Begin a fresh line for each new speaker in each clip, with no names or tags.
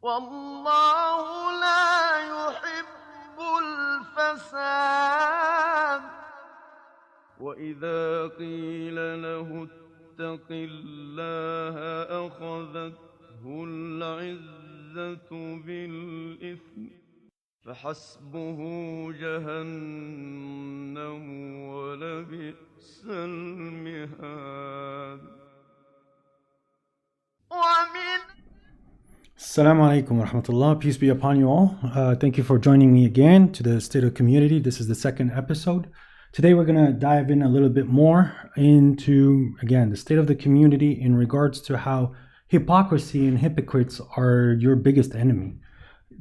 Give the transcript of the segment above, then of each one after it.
والله لا يحب الفساد وإذا قيل له اتق الله أخذته العزة بالإثم فحسبه جهنم ولبئس المهاد
Assalamu alaikum wa rahmatullah. Peace be upon you all. Thank you for joining me again to the State of Community. This is the second episode. Today we're going to dive in a little bit more into, again, the state of the community in regards to how hypocrisy and hypocrites are your biggest enemy.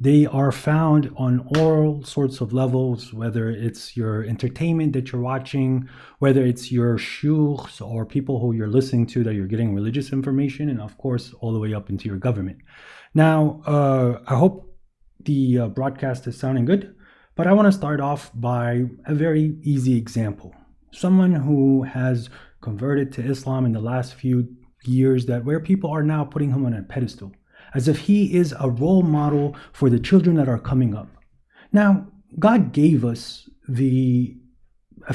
They are found on all sorts of levels, whether it's your entertainment that you're watching, whether it's your shuyukhs or people who you're listening to that you're getting religious information, and of course, all the way up into your government. Now, I hope the broadcast is sounding good, but I want to start off by a very easy example. Someone who has converted to Islam in the last few years, that where people are now putting him on a pedestal, as if he is a role model for the children that are coming up. Now, God gave us a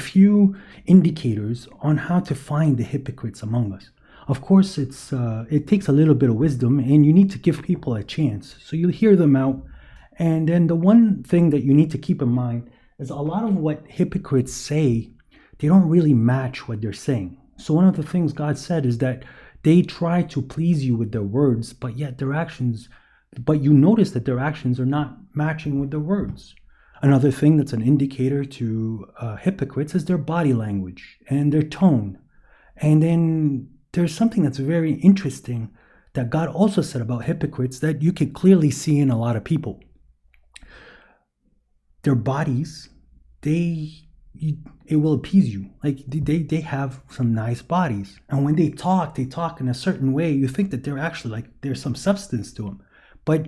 few indicators on how to find the hypocrites among us. Of course, it takes a little bit of wisdom, and you need to give people a chance. So you hear them out, and then the one thing that you need to keep in mind is a lot of what hypocrites say, they don't really match what they're saying. So one of the things God said is that they try to please you with their words, but yet their actions, but you notice that their actions are not matching with their words. Another thing that's an indicator to hypocrites is their body language and their tone. And then there's something that's very interesting that God also said about hypocrites that you can clearly see in a lot of people. Their bodies, it will appease you. Like they have some nice bodies, and when they talk in a certain way. You think that they're actually like there's some substance to them, but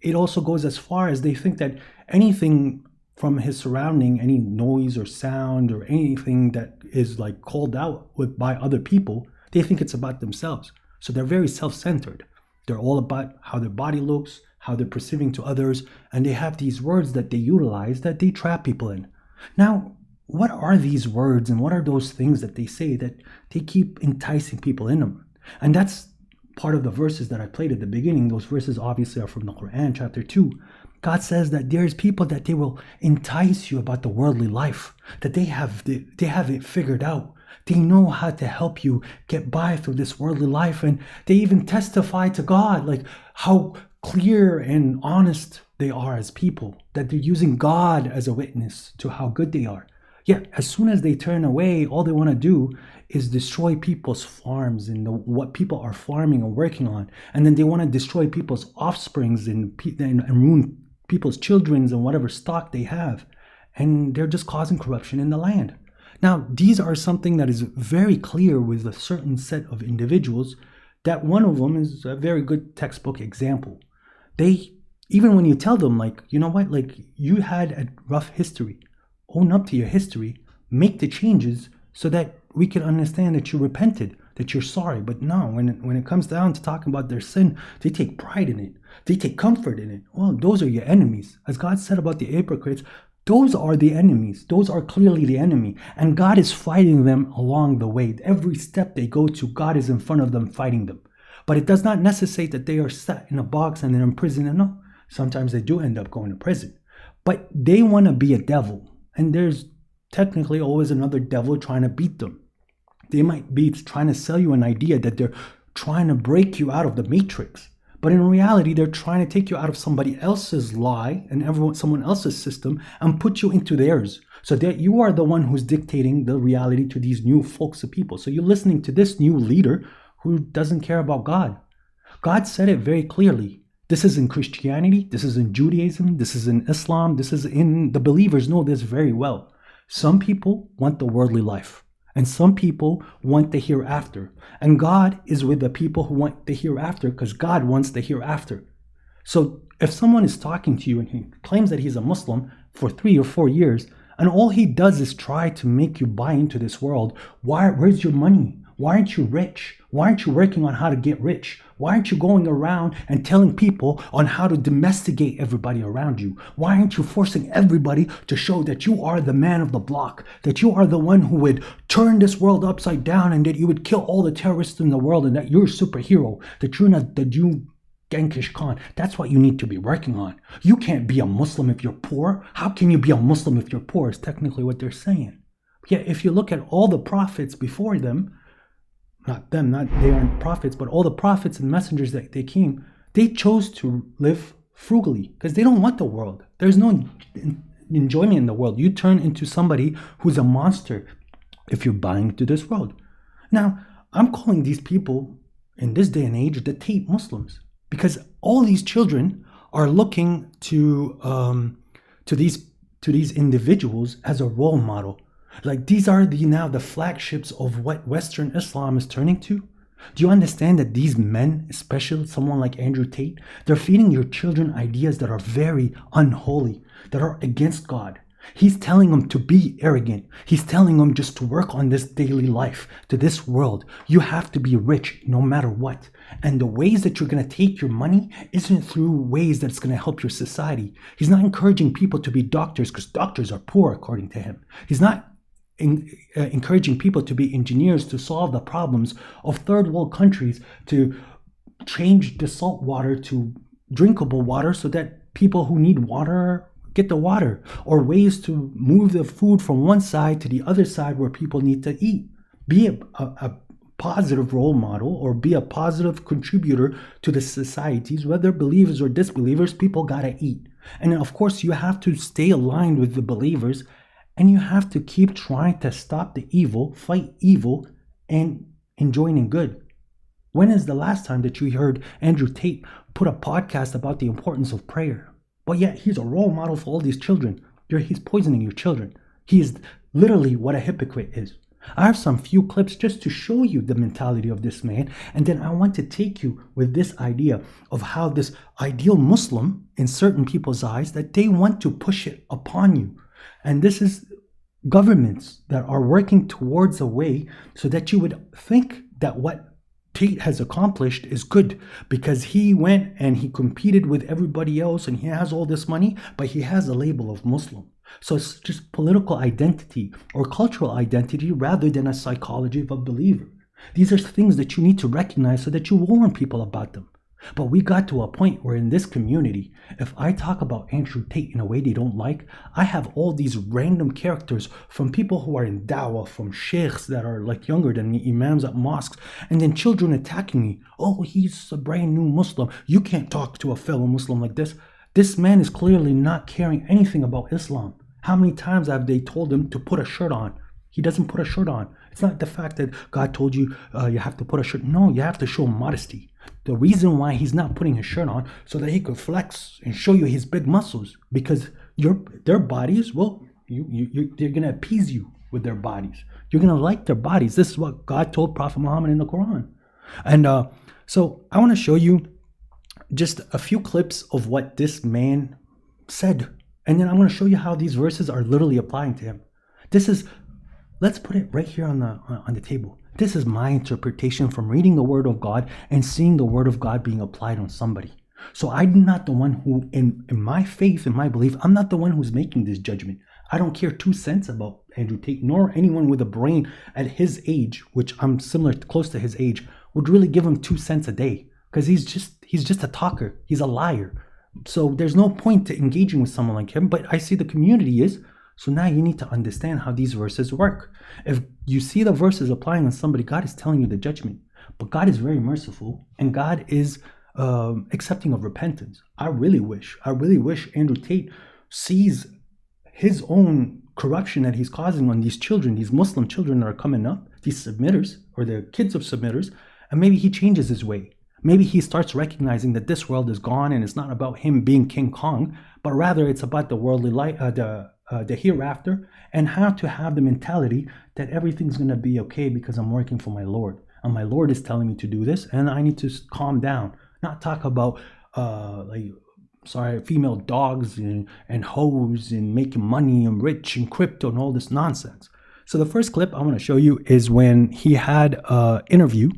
it also goes as far as they think that anything from his surrounding, any noise or sound or anything that is like called out by other people, they think it's about themselves. So they're very self-centered. They're all about how their body looks, how they're perceiving to others, and they have these words that they utilize that they trap people in. Now, what are these words and what are those things that they say that they keep enticing people in them? And that's part of the verses that I played at the beginning. Those verses obviously are from the Quran, chapter 2. God says that there's people that they will entice you about the worldly life, that they have it figured out. They know how to help you get by through this worldly life, and they even testify to God, like how clear and honest they are as people, that they're using God as a witness to how good they are. Yet, as soon as they turn away, all they want to do is destroy people's farms and what people are farming and working on. And then they want to destroy people's offsprings and ruin people's children's and whatever stock they have. And they're just causing corruption in the land. Now, these are something that is very clear with a certain set of individuals, that one of them is a very good textbook example. They, even when you tell them, like, you know what, like, you had a rough history, own up to your history, make the changes so that we can understand that you repented, that you're sorry. But no, when it comes down to talking about their sin, they take pride in it. They take comfort in it. Well, those are your enemies. As God said about the hypocrites, those are the enemies. Those are clearly the enemy. And God is fighting them along the way. Every step they go to, God is in front of them fighting them. But it does not necessitate that they are set in a box and they're in prison. And no, sometimes they do end up going to prison. But they want to be a devil. And there's technically always another devil trying to beat them. They might be trying to sell you an idea that they're trying to break you out of the matrix. But in reality, they're trying to take you out of somebody else's lie and someone else's system and put you into theirs, so that you are the one who's dictating the reality to these new folks of people. So you're listening to this new leader who doesn't care about God. God said it very clearly. This is in Christianity, this is in Judaism, this is in Islam, this is in the believers know this very well. Some people want the worldly life. And some people want the hereafter. And God is with the people who want the hereafter because God wants the hereafter. So if someone is talking to you and he claims that he's a Muslim for 3 or 4 years, and all he does is try to make you buy into this world, where's your money? Why aren't you rich? Why aren't you working on how to get rich? Why aren't you going around and telling people on how to domesticate everybody around you? Why aren't you forcing everybody to show that you are the man of the block, that you are the one who would turn this world upside down, and that you would kill all the terrorists in the world, and that you're a superhero, that you're not, that you Genghis Khan? That's what you need to be working on. You can't be a Muslim if you're poor. How can you be a Muslim if you're poor is technically what they're saying. Yet if you look at all the prophets before them, they aren't prophets, but all the prophets and messengers that they came, they chose to live frugally because they don't want the world. There's no enjoyment in the world. You turn into somebody who's a monster if you're buying into this world. Now, I'm calling these people in this day and age the Tate Muslims, because all these children are looking to these individuals as a role model. Like, these are now the flagships of what Western Islam is turning to. Do you understand that these men, especially someone like Andrew Tate, they're feeding your children ideas that are very unholy, that are against God. He's telling them to be arrogant. He's telling them just to work on this daily life, to this world. You have to be rich no matter what. And the ways that you're going to take your money isn't through ways that's going to help your society. He's not encouraging people to be doctors because doctors are poor, according to him. He's not encouraging people to be engineers to solve the problems of third world countries, to change the salt water to drinkable water so that people who need water get the water, or ways to move the food from one side to the other side where people need to eat. Be a positive role model, or be a positive contributor to the societies, whether believers or disbelievers. People gotta eat. And of course you have to stay aligned with the believers, and you have to keep trying to stop the evil, fight evil, and joining good. When is the last time that you heard Andrew Tate put a podcast about the importance of prayer? But yet he's a role model for all these children. He's poisoning your children. He is literally what a hypocrite is. I have some few clips just to show you the mentality of this man, and then I want to take you with this idea of how this ideal Muslim, in certain people's eyes, that they want to push it upon you. And this is governments that are working towards a way so that you would think that what Tate has accomplished is good, because he went and he competed with everybody else and he has all this money, but he has a label of Muslim. So it's just political identity or cultural identity rather than a psychology of a believer. These are things that you need to recognize so that you warn people about them. But we got to a point where in this community, if I talk about Andrew Tate in a way they don't like, I have all these random characters from people who are in dawah, from sheikhs that are like younger than me, imams at mosques, and then children attacking me. Oh, he's a brand new Muslim. You can't talk to a fellow Muslim like this. This man is clearly not caring anything about Islam. How many times have they told him to put a shirt on? He doesn't put a shirt on. It's not the fact that God told you you have to put a shirt. No, you have to show modesty. The reason why he's not putting his shirt on so that he could flex and show you his big muscles, because their bodies, well, they're gonna appease you with their bodies. You're gonna like their bodies. This is what God told Prophet Muhammad in the Quran. And so I want to show you just a few clips of what this man said, and then I'm going to show you how these verses are literally applying to him. This is, let's put it right here on the table. This is my interpretation from reading the Word of God and seeing the Word of God being applied on somebody. So I'm not the one who, in my faith, in my belief, I'm not the one who's making this judgment. I don't care 2 cents about Andrew Tate, nor anyone with a brain at his age, which I'm close to his age, would really give him 2 cents a day, because he's just a talker. He's a liar. So there's no point to engaging with someone like him. But I see the community is. So now you need to understand how these verses work. If you see the verses applying on somebody, God is telling you the judgment. But God is very merciful, and God is accepting of repentance. I really wish Andrew Tate sees his own corruption that he's causing on these children, these Muslim children that are coming up, these submitters or the kids of submitters, and maybe he changes his way. Maybe he starts recognizing that this world is gone and it's not about him being King Kong, but rather it's about the worldly life, the hereafter, and how to have the mentality that everything's going to be okay because I'm working for my Lord. And my Lord is telling me to do this, and I need to calm down. Not talk about female dogs and hoes and making money and rich and crypto and all this nonsense. So the first clip I want to show you is when he had an interview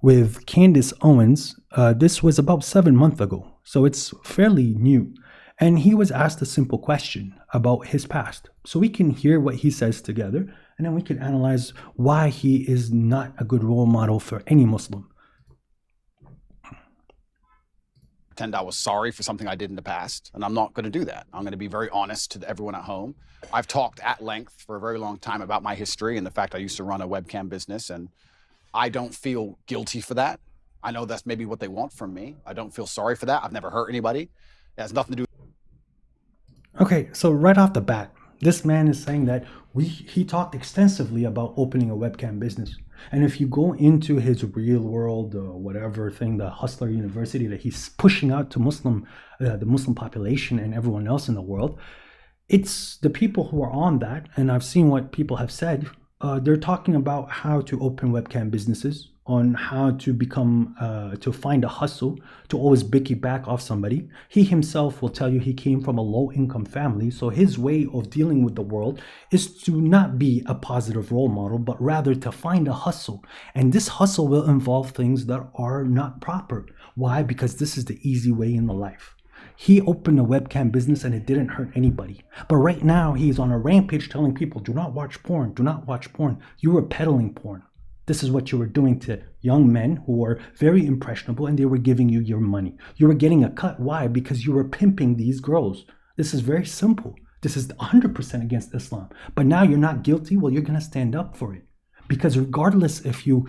with Candace Owens. This was about 7 months ago, so it's fairly new. And he was asked a simple question about his past. So we can hear what he says together, and then we can analyze why he is not a good role model for any Muslim.
Pretend I was sorry for something I did in the past, and I'm not going to do that. I'm going to be very honest to everyone at home. I've talked at length for a very long time about my history and the fact I used to run a webcam business, and I don't feel guilty for that. I know that's maybe what they want from me. I don't feel sorry for that. I've never hurt anybody. It has nothing to do.
Okay, so right off the bat, this man is saying that he talked extensively about opening a webcam business. And if you go into his real world, whatever thing, the Hustler University that he's pushing out to the Muslim population and everyone else in the world, it's the people who are on that, and I've seen what people have said, they're talking about how to open webcam businesses, on how to become, to find a hustle, to always piggyback off somebody. He himself will tell you he came from a low-income family, so his way of dealing with the world is to not be a positive role model, but rather to find a hustle. And this hustle will involve things that are not proper. Why? Because this is the easy way in the life. He opened a webcam business and it didn't hurt anybody. But right now he's on a rampage telling people, do not watch porn, do not watch porn. You were peddling porn. This is what you were doing to young men who were very impressionable, and they were giving you your money. You were getting a cut. Why? Because you were pimping these girls. This is very simple. This is 100% against Islam. But now you're not guilty. Well, you're going to stand up for it. Because regardless if you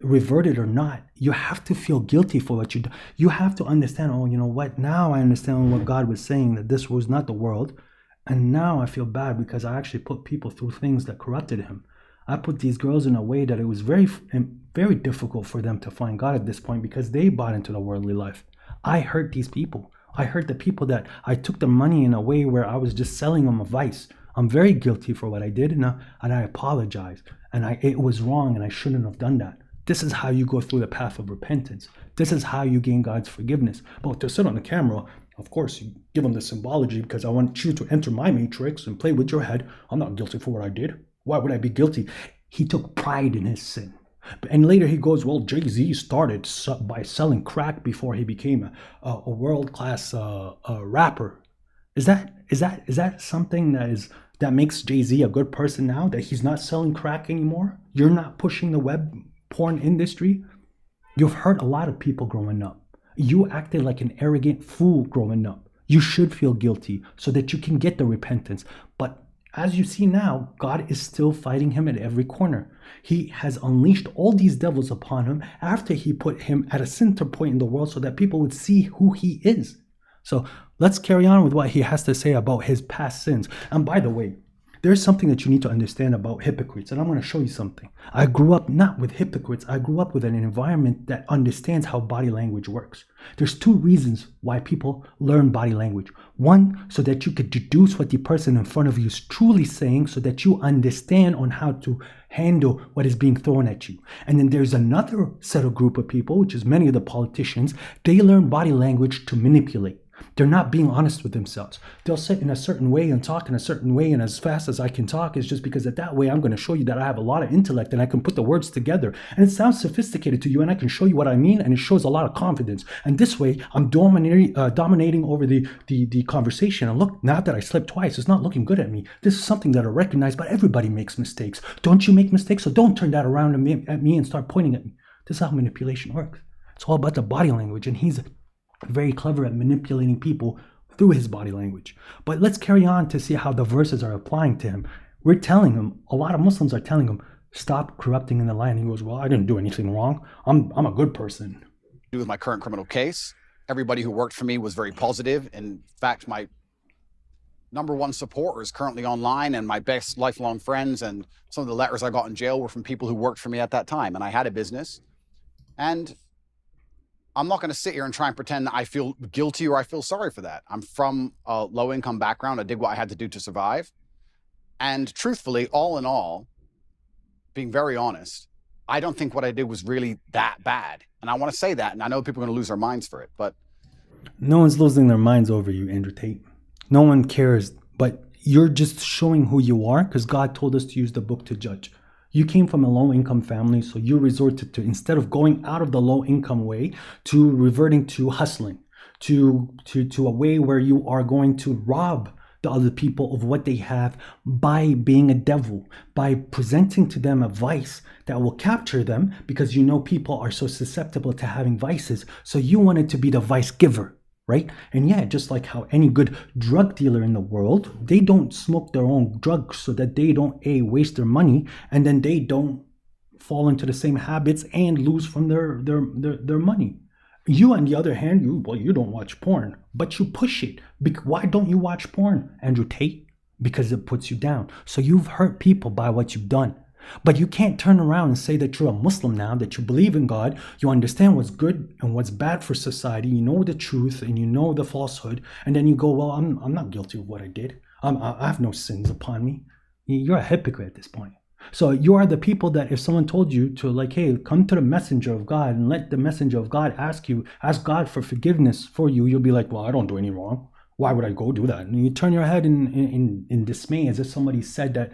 revert it or not, you have to feel guilty for what you do. You have to understand, oh, you know what? Now I understand what God was saying, that this was not the world. And now I feel bad because I actually put people through things that corrupted him. I put these girls in a way that it was very, very difficult for them to find God at this point because they bought into the worldly life. I hurt these people. I hurt the people that I took their money in a way where I was just selling them a vice. I'm very guilty for what I did, and I apologize. And it was wrong, and I shouldn't have done that. This is how you go through the path of repentance. This is how you gain God's forgiveness. But to sit on the camera, of course, you give them the symbology because I want you to enter my matrix and play with your head. I'm not guilty for what I did. Why would I be guilty? He took pride in his sin. And later he goes, well, Jay-Z started by selling crack before he became a world-class rapper. Is that something that makes Jay-Z a good person now, that he's not selling crack anymore? You're not pushing the web porn industry? You've hurt a lot of people growing up. You acted like an arrogant fool growing up. You should feel guilty so that you can get the repentance. But as you see now, God is still fighting him at every corner. He has unleashed all these devils upon him after he put him at a center point in the world so that people would see who he is. So let's carry on with what he has to say about his past sins. And by the way, there's something that you need to understand about hypocrites, and I'm going to show you something. I grew up not with hypocrites. I grew up with an environment that understands how body language works. There's two reasons why people learn body language. One, so that you could deduce what the person in front of you is truly saying, so that you understand on how to handle what is being thrown at you. And then there's another set of group of people, which is many of the politicians. They learn body language to manipulate. They're not being honest with themselves. They'll sit in a certain way and talk in a certain way, and as fast as I can talk is just because that way I'm going to show you that I have a lot of intellect and I can put the words together. And it sounds sophisticated to you, and I can show you what I mean, and it shows a lot of confidence. And this way, I'm dominating over the conversation. And look, now that I slipped twice, it's not looking good at me. This is something that I recognize, but everybody makes mistakes. Don't you make mistakes? So don't turn that around at me and start pointing at me. This is how manipulation works. It's all about the body language, and he's very clever at manipulating people through his body language. But let's carry on to see how the verses are applying to him. We're telling him, a lot of Muslims are telling him, stop corrupting in the line. He goes, well, I didn't do anything wrong. I'm a good person.
With my current criminal case, everybody who worked for me was very positive. In fact, my number one supporter is currently online, and my best lifelong friends and some of the letters I got in jail were from people who worked for me at that time. And I had a business, and I'm not going to sit here and try and pretend that I feel guilty or I feel sorry for that. I'm from a low-income background. I did what I had to do to survive. And truthfully, all in all, being very honest, I don't think what I did was really that bad. And I want to say that, and I know people are going to lose their minds for it, but...
No one's losing their minds over you, Andrew Tate. No one cares, but you're just showing who you are because God told us to use the book to judge. You came from a low-income family, so you resorted to, instead of going out of the low-income way, to reverting to hustling, to a way where you are going to rob the other people of what they have by being a devil, by presenting to them a vice that will capture them, because you know people are so susceptible to having vices. So you wanted to be the vice giver, right? And yeah, just like how any good drug dealer in the world, they don't smoke their own drugs so that they don't waste their money, and then they don't fall into the same habits and lose from their money. You, on the other hand, you don't watch porn, but you push it. Why don't you watch porn, Andrew Tate? Because it puts you down. So you've hurt people by what you've done. But you can't turn around and say that you're a Muslim now, that you believe in God, you understand what's good and what's bad for society, you know the truth and you know the falsehood, and then you go, well, I'm not guilty of what I did. I have no sins upon me. You're a hypocrite at this point. So you are the people that if someone told you to, like, hey, come to the messenger of God and let the messenger of God ask God for forgiveness for you, you'll be like, well, I don't do any wrong. Why would I go do that? And you turn your head in dismay as if somebody said that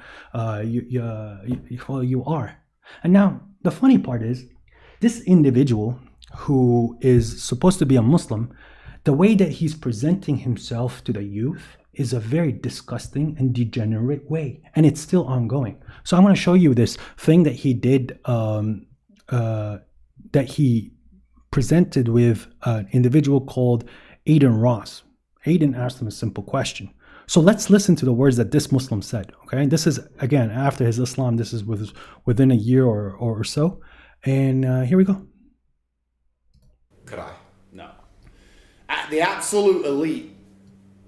you are. And now the funny part is, this individual who is supposed to be a Muslim, the way that he's presenting himself to the youth is a very disgusting and degenerate way, and it's still ongoing. So I'm going to show you this thing that he did, that he presented with an individual called Aiden Ross. Aiden asked him a simple question. So let's listen to the words that this Muslim said. Okay, this is again after his Islam. This is within a year or so, and here we go.
Could I? No. At the absolute elite,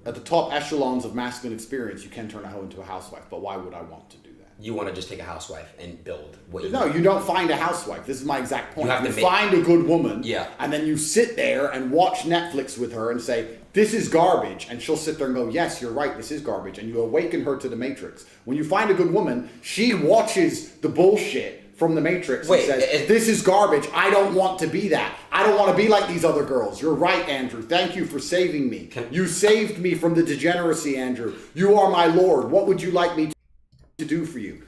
at the top echelons of masculine experience, you can turn a hoe into a housewife. But why would I want to do that?
You want to just take a housewife and build what you
No,
want.
you don't find a housewife. This is my exact point.
You
find a good woman,
Yeah.
and then you sit there and watch Netflix with her and say, this is garbage. And she'll sit there and go, yes, you're right, this is garbage. And you awaken her to the Matrix. When you find a good woman, she watches the bullshit from the Matrix and says, this is garbage. I don't want to be that. I don't want to be like these other girls. You're right, Andrew. Thank you for saving me. You saved me from the degeneracy, Andrew. You are my Lord. What would you like me to do for you?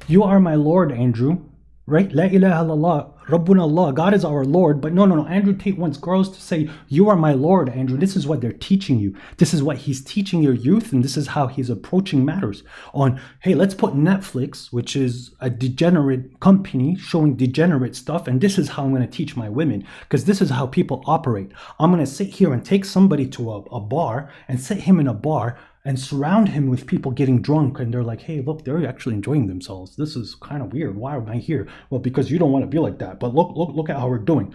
You are my Lord, Andrew. Right? La ilaha illallah, Rabbuna Allah. God is our Lord. But no. Andrew Tate wants girls to say, you are my Lord, Andrew. This is what they're teaching you. This is what he's teaching your youth, and this is how he's approaching matters. On, hey, let's put Netflix, which is a degenerate company showing degenerate stuff, and this is how I'm going to teach my women, because this is how people operate. I'm going to sit here and take somebody to a bar and sit him in a bar and surround him with people getting drunk, and they're like, hey, look, they're actually enjoying themselves. This is kind of weird. Why am I here? Well, because you don't want to be like that. But look at how we're doing.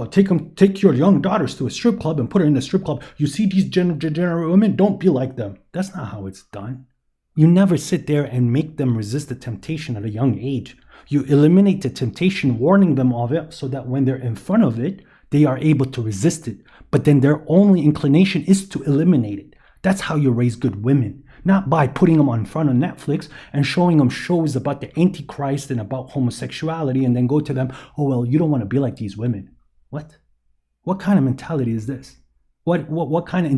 Take your young daughters to a strip club and put her in a strip club. You see these degenerate women? Don't be like them. That's not how it's done. You never sit there and make them resist the temptation at a young age. You eliminate the temptation, warning them of it, so that when they're in front of it, they are able to resist it. But then their only inclination is to eliminate it. That's how you raise good women, not by putting them on front of Netflix and showing them shows about the Antichrist and about homosexuality, and then go to them, oh, well, you don't want to be like these women. What? What kind of mentality is this? What kind of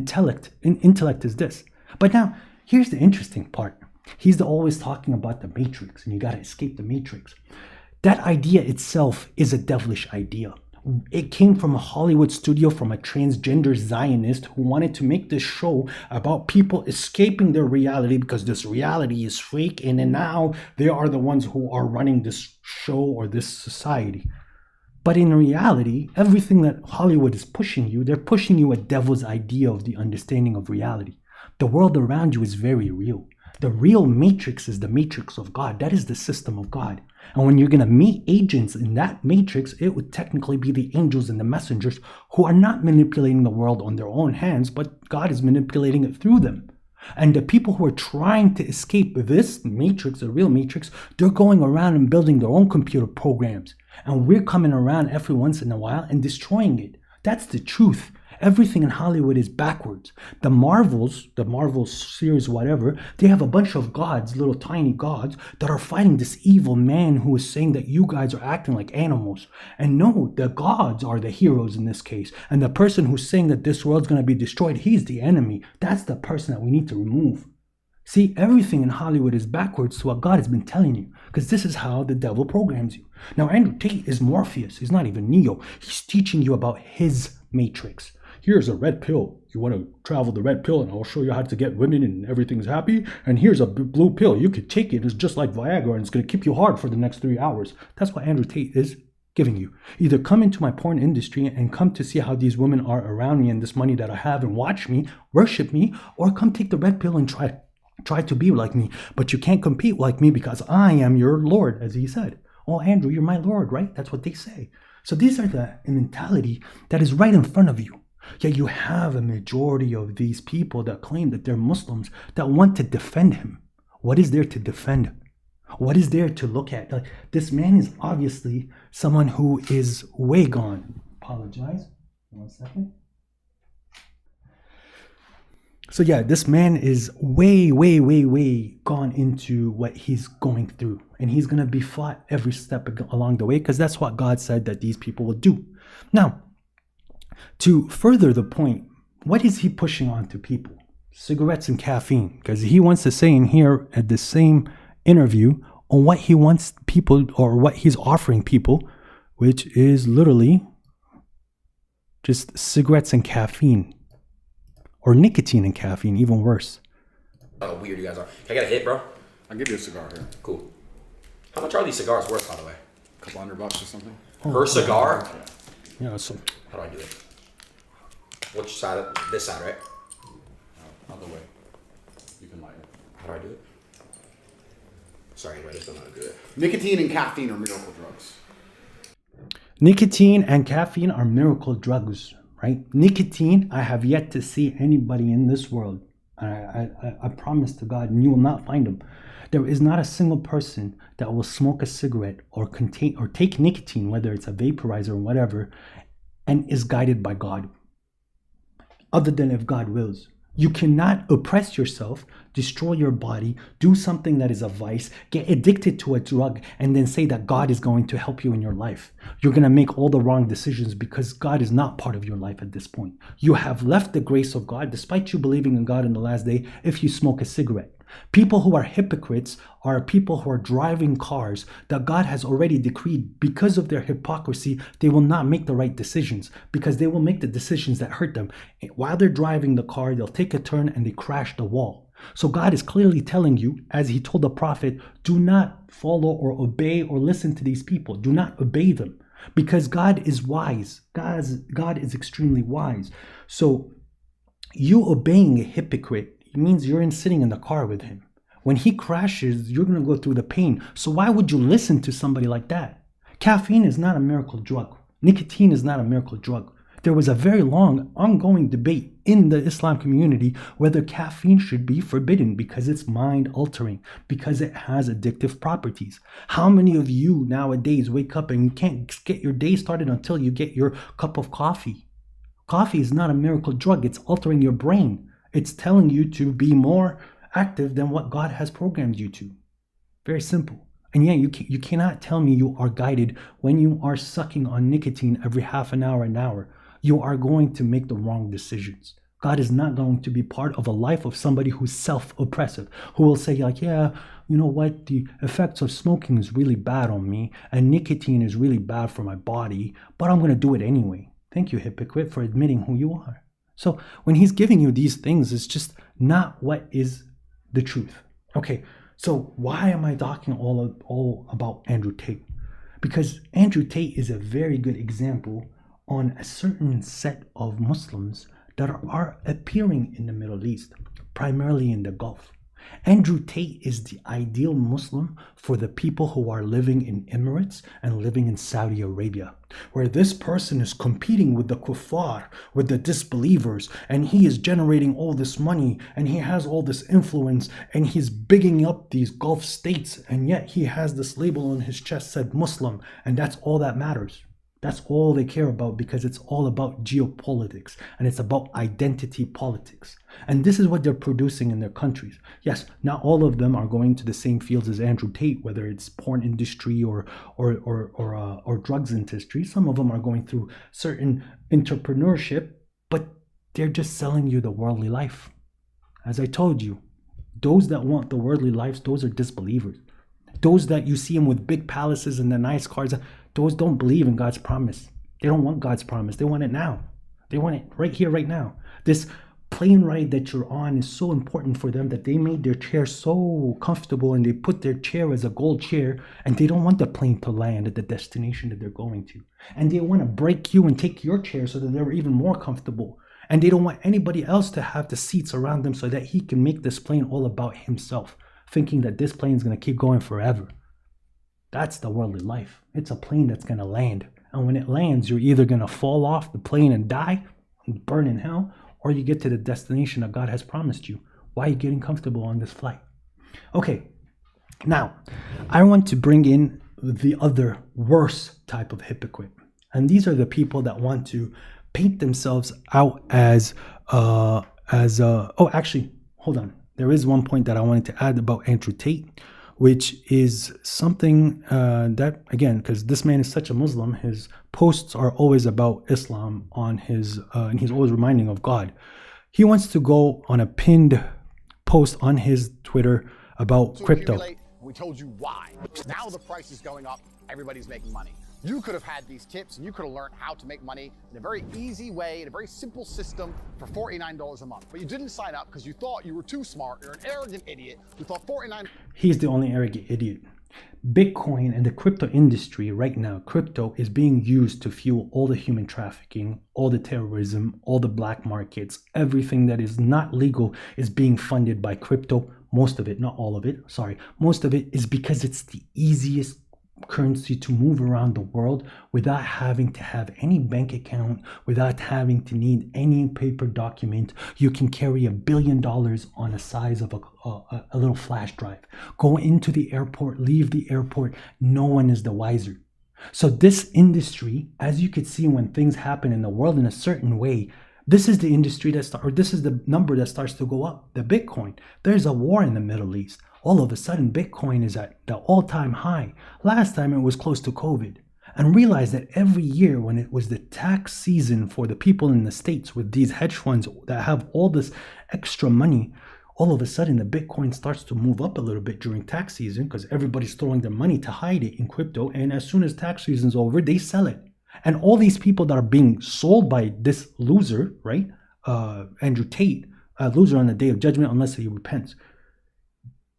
intellect is this? But now, here's the interesting part. He's always talking about the Matrix, and you got to escape the Matrix. That idea itself is a devilish idea. It came from a Hollywood studio, from a transgender Zionist who wanted to make this show about people escaping their reality because this reality is fake, and then now they are the ones who are running this show or this society. But in reality, everything that Hollywood is pushing you, they're pushing you a devil's idea of the understanding of reality. The world around you is very real. The real matrix is the matrix of God. That is the system of God. And when you're going to meet agents in that matrix, it would technically be the angels and the messengers who are not manipulating the world on their own hands, but God is manipulating it through them. And the people who are trying to escape this matrix, the real matrix, they're going around and building their own computer programs. And we're coming around every once in a while and destroying it. That's the truth. Everything in Hollywood is backwards. The Marvel series, whatever, they have a bunch of gods, little tiny gods, that are fighting this evil man who is saying that you guys are acting like animals. And no, the gods are the heroes in this case. And the person who's saying that this world's going to be destroyed, he's the enemy. That's the person that we need to remove. See, everything in Hollywood is backwards to what God has been telling you, because this is how the devil programs you. Now, Andrew Tate is Morpheus. He's not even Neo. He's teaching you about his matrix. Here's a red pill. You want to travel the red pill, and I'll show you how to get women and everything's happy. And here's a blue pill. You could take it. It's just like Viagra, and it's going to keep you hard for the next 3 hours. That's what Andrew Tate is giving you. Either come into my porn industry and come to see how these women are around me and this money that I have and watch me, worship me, or come take the red pill and try to be like me. But you can't compete like me because I am your Lord, as he said. Oh, Andrew, you're my Lord, right? That's what they say. So these are the mentality that is right in front of you. Yet you have a majority of these people that claim that they're Muslims that want to defend him. What is there to defend? What is there to look at? Like, this man is obviously someone who is way gone. Apologize. 1 second. So yeah, this man is way gone into what he's going through. And he's going to be fought every step along the way, because that's what God said that these people will do. Now, to further the point, what is he pushing on to people? Cigarettes and caffeine. Because he wants to say in here at the same interview on what he wants people, or what he's offering people, which is literally just cigarettes and caffeine. Or nicotine and caffeine, even worse.
Oh, weird you guys are. Can I get a hit, bro?
I'll give you a cigar here.
Cool. How much are these cigars worth, by the way?
A couple $100 or something.
Per cigar?
Yeah, so
How do I do it? Which side? This side, right?
Other way. You can light it.
How do I do it? Sorry, I just don't know how to do it.
Nicotine and caffeine are miracle drugs.
nicotine and caffeine are miracle drugs, right? Nicotine, I have yet to see anybody in this world. I promise to God, and you will not find them. There is not a single person that will smoke a cigarette or take nicotine, whether it's a vaporizer or whatever, and is guided by God, other than if God wills. You cannot oppress yourself, destroy your body, do something that is a vice, get addicted to a drug, and then say that God is going to help you in your life. You're going to make all the wrong decisions because God is not part of your life at this point. You have left the grace of God, despite you believing in God in the last day, if you smoke a cigarette. People who are hypocrites are people who are driving cars that God has already decreed because of their hypocrisy. They will not make the right decisions because they will make the decisions that hurt them. While they're driving the car, they'll take a turn and they crash the wall. So God is clearly telling you, as he told the prophet, do not follow or obey or listen to these people. Do not obey them because God is wise. God is extremely wise. So you obeying a hypocrite, it means you're sitting in the car with him. When he crashes, you're going to go through the pain. So why would you listen to somebody like that? Caffeine is not a miracle drug. Nicotine is not a miracle drug. There was a very long, ongoing debate in the Islam community whether caffeine should be forbidden because it's mind-altering, because it has addictive properties. How many of you nowadays wake up and you can't get your day started until you get your cup of coffee? Coffee is not a miracle drug. It's altering your brain. It's telling you to be more active than what God has programmed you to. Very simple. And yeah, you cannot tell me you are guided when you are sucking on nicotine every half an hour. You are going to make the wrong decisions. God is not going to be part of a life of somebody who's self-oppressive, who will say like, yeah, you know what, the effects of smoking is really bad on me and nicotine is really bad for my body, but I'm going to do it anyway. Thank you, hypocrite, for admitting who you are. So when he's giving you these things, it's just not what is the truth. Okay, so why am I talking all about Andrew Tate? Because Andrew Tate is a very good example on a certain set of Muslims that are appearing in the Middle East, primarily in the Gulf. Andrew Tate is the ideal Muslim for the people who are living in Emirates and living in Saudi Arabia, where this person is competing with the kuffar, with the disbelievers, and he is generating all this money, and he has all this influence, and he's bigging up these Gulf states, and yet he has this label on his chest said Muslim, and that's all that matters. That's all they care about because it's all about geopolitics and it's about identity politics. And this is what they're producing in their countries. Yes, not all of them are going to the same fields as Andrew Tate, whether it's porn industry or drugs industry. Some of them are going through certain entrepreneurship, but they're just selling you the worldly life. As I told you, Those that want the worldly lives, those are disbelievers. Those that you see them with big palaces and the nice cars, those don't believe in God's promise. They don't want God's promise. They want it now. They want it right here, right now. This plane ride that you're on is so important for them that they made their chair so comfortable, and they put their chair as a gold chair, and they don't want the plane to land at the destination that they're going to. And they want to break you and take your chair so that they're even more comfortable. And they don't want anybody else to have the seats around them so that he can make this plane all about himself, thinking that this plane is going to keep going forever. That's the worldly life. It's a plane that's going to land. And when it lands, you're either going to fall off the plane and die and burn in hell, or you get to the destination that God has promised you. Why are you getting comfortable on this flight? Okay, now I want to bring in the other worse type of hypocrite. And these are the people that want to paint themselves out as actually, hold on. There is one point that I wanted to add about Andrew Tate, which is something that, again, because this man is such a Muslim, his posts are always about Islam on his, and he's always reminding of God. He wants to go on a pinned post on his Twitter about crypto.
We told you why. Now the price is going up. Everybody's making money. You could have had these tips and you could have learned how to make money in a very easy way, in a very simple system for $49 a month. But you didn't sign up because you thought you were too smart. You're an arrogant idiot who thought $49.
He's the only arrogant idiot. Bitcoin and the crypto industry right now, crypto is being used to fuel all the human trafficking, all the terrorism, all the black markets. Everything that is not legal is being funded by crypto. Most of it, not all of it, sorry. Most of it is because it's the easiest currency to move around the world without having to have any bank account, without having to need any paper document. You can carry $1 billion on the size of a little flash drive. Go into the airport, leave the airport, no one is the wiser. So this industry, as you could see when things happen in the world in a certain way, this is the industry this is the number that starts to go up, the Bitcoin. There's a war in the Middle East. All of a sudden, Bitcoin is at the all-time high. Last time it was close to COVID. And realize that every year when it was the tax season for the people in the States with these hedge funds that have all this extra money, all of a sudden the Bitcoin starts to move up a little bit during tax season because everybody's throwing their money to hide it in crypto. And as soon as tax season's over, they sell it. And all these people that are being sold by this loser, right? Andrew Tate, a loser on the day of judgment unless he repents.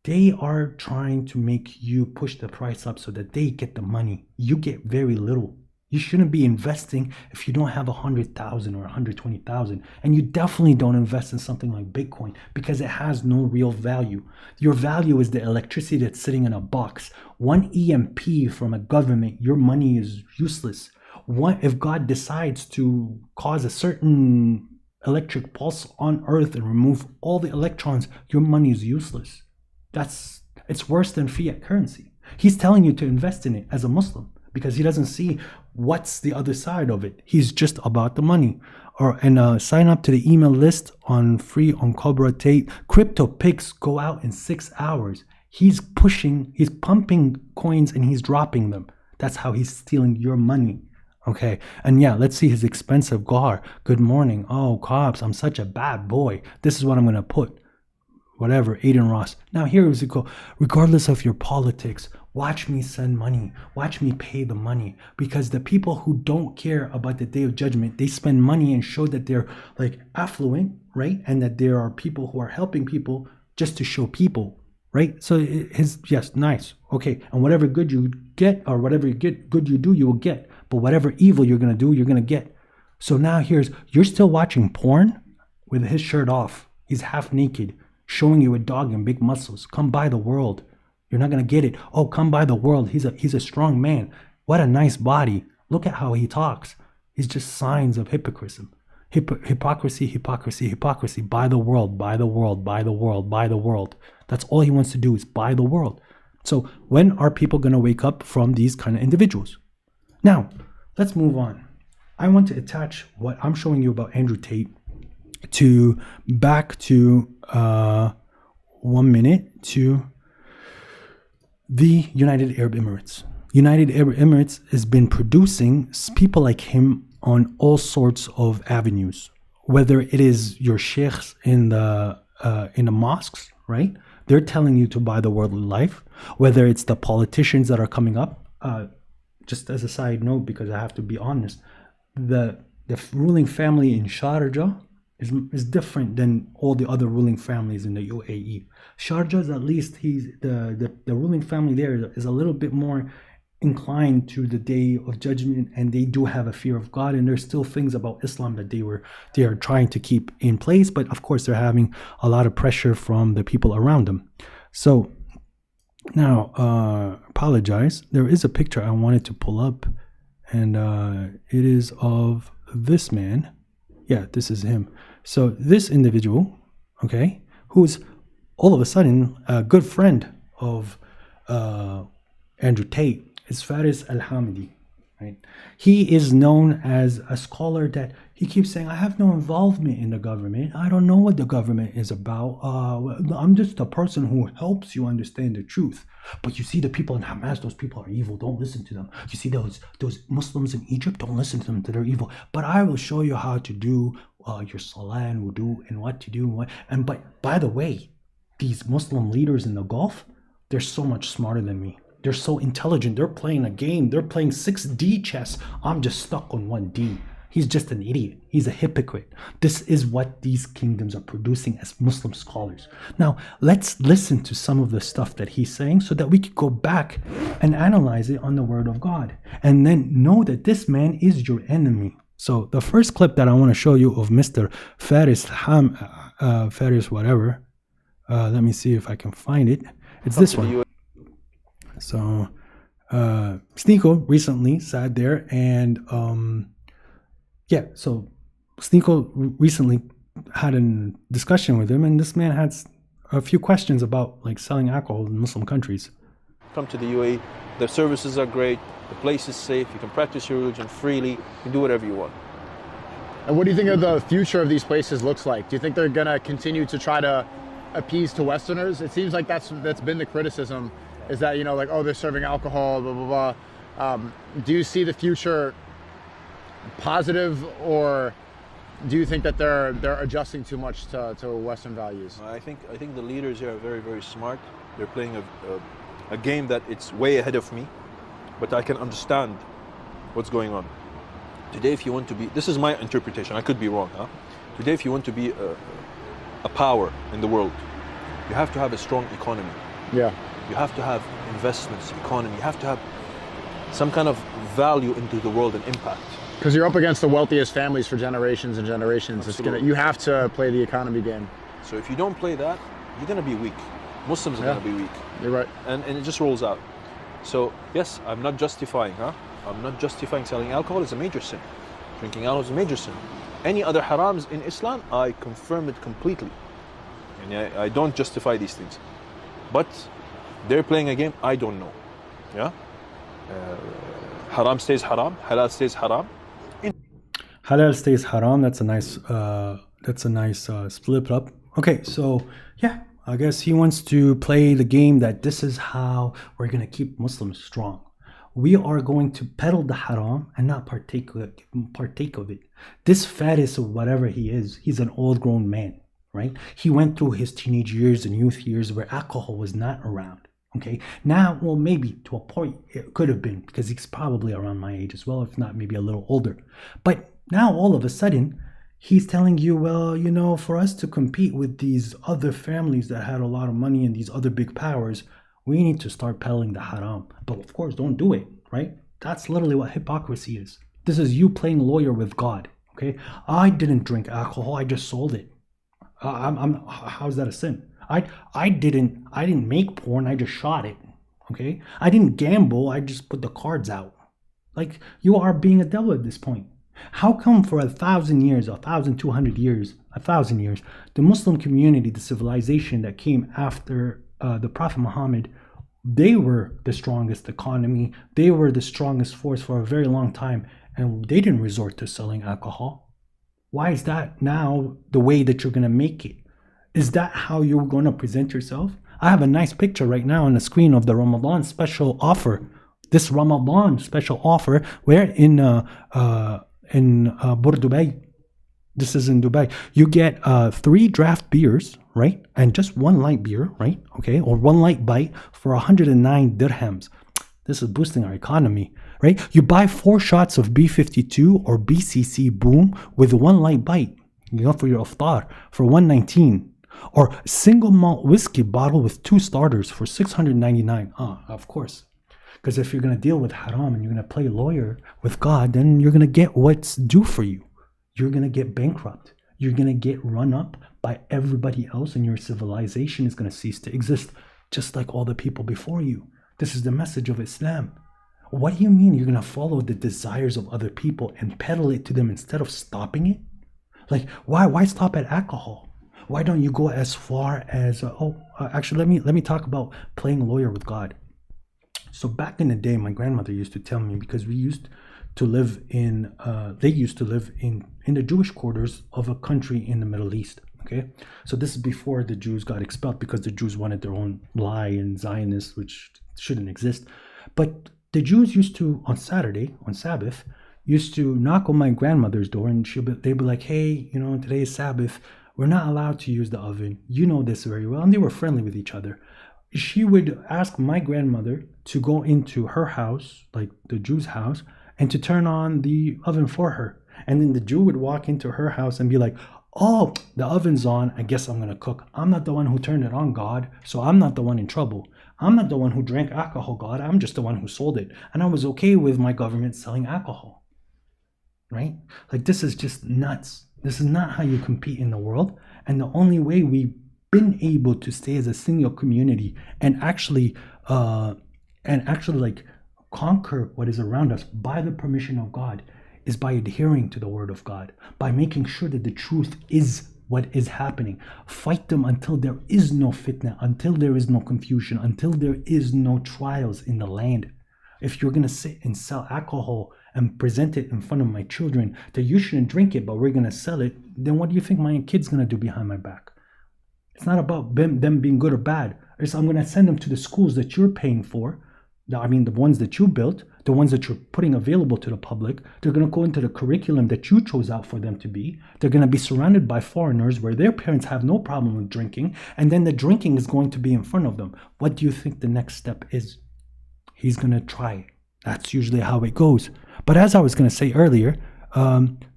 They are trying to make you push the price up so that they get the money. You get very little. You shouldn't be investing if you don't have 100,000 or 120,000. And you definitely don't invest in something like Bitcoin because it has no real value. Your value is the electricity that's sitting in a box. One EMP from a government, your money is useless. If God decides to cause a certain electric pulse on Earth and remove all the electrons, your money is useless. It's worse than fiat currency. He's telling you to invest in it as a Muslim because he doesn't see what's the other side of it. He's just about the money. And sign up to the email list on Cobra Tate. Crypto picks go out in 6 hours. He's pumping coins and he's dropping them. That's how he's stealing your money. Okay, and yeah, let's see his expensive gar. Good morning. Oh, cops, I'm such a bad boy. This is what I'm going to put. Whatever, Aiden Ross. Now here is it go. Regardless of your politics, watch me send money. Watch me pay the money. Because the people who don't care about the day of judgment, they spend money and show that they're like affluent, right? And that there are people who are helping people just to show people, right? So yes, nice. Okay, and whatever good you get or whatever good you do, you will get. But whatever evil you're going to do, you're going to get. So now you're still watching porn with his shirt off. He's half naked, showing you a dog and big muscles. Come buy the world. You're not going to get it. Oh, come buy the world. He's a strong man. What a nice body. Look at how he talks. He's just signs of hypocrisy. Hypocrisy, hypocrisy, hypocrisy. Buy the world, buy the world, buy the world, buy the world. That's all he wants to do is buy the world. So when are people going to wake up from these kind of individuals? Now, let's move on. I want to attach what I'm showing you about Andrew Tate back to 1 minute to the United Arab Emirates. United Arab Emirates has been producing people like him on all sorts of avenues, whether it is your sheikhs in the mosques, right? They're telling you to buy the worldly life, whether it's the politicians that are coming up. Just as a side note, because I have to be honest, the ruling family in Sharjah is different than all the other ruling families in the UAE. Sharjah's, at least, the ruling family there is a little bit more inclined to the day of judgment, and they do have a fear of God, and there's still things about Islam that they are trying to keep in place, but of course they're having a lot of pressure from the people around them. So now, apologize, there is a picture I wanted to pull up, and it is of this man. Yeah, this is him. So this individual, okay, who's all of a sudden a good friend of Andrew Tate, is Faris al-Hammadi, right? He is known as a scholar that he keeps saying, I have no involvement in the government. I don't know what the government is about. I'm just a person who helps you understand the truth. But you see the people in Hamas, those people are evil. Don't listen to them. You see those Muslims in Egypt, don't listen to them. They're evil. But I will show you how to do your salah and wudu and what to do. But by the way, these Muslim leaders in the Gulf, they're so much smarter than me. They're so intelligent. They're playing a game. They're playing 6D chess. I'm just stuck on 1D. He's just an idiot. He's a hypocrite. This is what these kingdoms are producing as Muslim scholars. Now, let's listen to some of the stuff that he's saying so that we can go back and analyze it on the word of God. And then know that this man is your enemy. So the first clip that I want to show you of Mr. Faris, Faris whatever. Let me see if I can find it. It's this one. So Sneeko recently sat there and so Sneeko recently had a discussion with him, and this man had a few questions about like selling alcohol in Muslim countries.
Come to the UAE, the services are great, the place is safe, you can practice your religion freely, you can do whatever you want.
And what do you think of the future of these places looks like? Do you think they're gonna continue to try to appease to Westerners? It seems like that's been the criticism, is that, you know, like, oh, they're serving alcohol, blah, blah, blah. Do you see the future positive, or do you think that they're adjusting too much to Western values?
I think the leaders here are very, very smart. They're playing a game that it's way ahead of me, but I can understand what's going on. Today, if you want to be, this is my interpretation, I could be wrong, huh? Today, if you want to be a power in the world, you have to have a strong economy.
Yeah.
You have to have investments, economy. You have to have some kind of value into the world and impact.
Because you're up against the wealthiest families for generations and generations. You have to play the economy game.
So if you don't play that, you're going to be weak. Muslims are going to be weak.
You're right.
And it just rolls out. So yes, I'm not justifying, I'm not justifying selling alcohol is a major sin. Drinking alcohol is a major sin. Any other harams in Islam, I confirm it completely. And I don't justify these things. But they're playing a game I don't know. Yeah? Haram stays haram, halal stays haram.
Halal stays haram. That's a nice split up. Okay, so yeah, I guess he wants to play the game that this is how we're gonna keep Muslims strong. We are going to peddle the haram and not partake of it. This Faris or whatever he is, he's an old grown man, right? He went through his teenage years and youth years where alcohol was not around. Okay, now, well, maybe to a point it could have been, because he's probably around my age as well, if not maybe a little older. But now all of a sudden, he's telling you, well, you know, for us to compete with these other families that had a lot of money and these other big powers, we need to start peddling the haram. But of course, don't do it, right? That's literally what hypocrisy is. This is you playing lawyer with God, okay? I didn't drink alcohol, I just sold it. How's that a sin? I didn't make porn, I just shot it, okay? I didn't gamble, I just put the cards out. Like, you are being a devil at this point. How come for 1,000 years, 1,200 years, 1,000 years, the Muslim community, the civilization that came after the Prophet Mohammed, they were the strongest economy, they were the strongest force for a very long time, and they didn't resort to selling alcohol? Why is that now the way that you're going to make it? Is that how you're going to present yourself? I have a nice picture right now on the screen of the Ramadan special offer. This Ramadan special offer, where in Dubai. This is in Dubai. You get 3 draft beers, right? And just one light beer, right? Okay, or one light bite for 109 dirhams. This is boosting our economy, right? You buy 4 shots of B52 or BCC Boom with one light bite, for your iftar for 119. Or single malt whiskey bottle with 2 starters for 699. Of course. Because if you're going to deal with haram and you're going to play lawyer with God, then you're going to get what's due for you. You're going to get bankrupt. You're going to get run up by everybody else, and your civilization is going to cease to exist, just like all the people before you. This is the message of Islam. What do you mean you're going to follow the desires of other people and peddle it to them instead of stopping it? Like, why stop at alcohol? Why don't you go as far as, actually, let me talk about playing lawyer with God. So back in the day, my grandmother used to tell me, because we used to live in, they used to live in the Jewish quarters of a country in the Middle East, okay? So this is before the Jews got expelled, because the Jews wanted their own lie and Zionists, which shouldn't exist. But the Jews used to, on Saturday, on Sabbath, used to knock on my grandmother's door, and they'd be like, hey, today is Sabbath. We're not allowed to use the oven. You know this very well. And they were friendly with each other. She would ask my grandmother to go into her house, like the Jew's house, and to turn on the oven for her. And then the Jew would walk into her house and be like, oh, the oven's on. I guess I'm going to cook. I'm not the one who turned it on, God. So I'm not the one in trouble. I'm not the one who drank alcohol, God. I'm just the one who sold it. And I was okay with my government selling alcohol. Right? Like, this is just nuts. This is not how you compete in the world. And the only way we've been able to stay as a single community and actually like conquer what is around us by the permission of God is by adhering to the word of God, by making sure that the truth is what is happening. Fight them until there is no fitna, until there is no confusion, until there is no trials in the land. If you're going to sit and sell alcohol and present it in front of my children that you shouldn't drink it, but we're going to sell it, then what do you think my kid's going to do behind my back? It's not about them being good or bad. I'm going to send them to the schools that you're paying for. I mean, the ones that you built, the ones that you're putting available to the public. They're going to go into the curriculum that you chose out for them to be. They're going to be surrounded by foreigners where their parents have no problem with drinking. And then the drinking is going to be in front of them. What do you think the next step is? He's going to try it. That's usually how it goes. But as I was going to say earlier,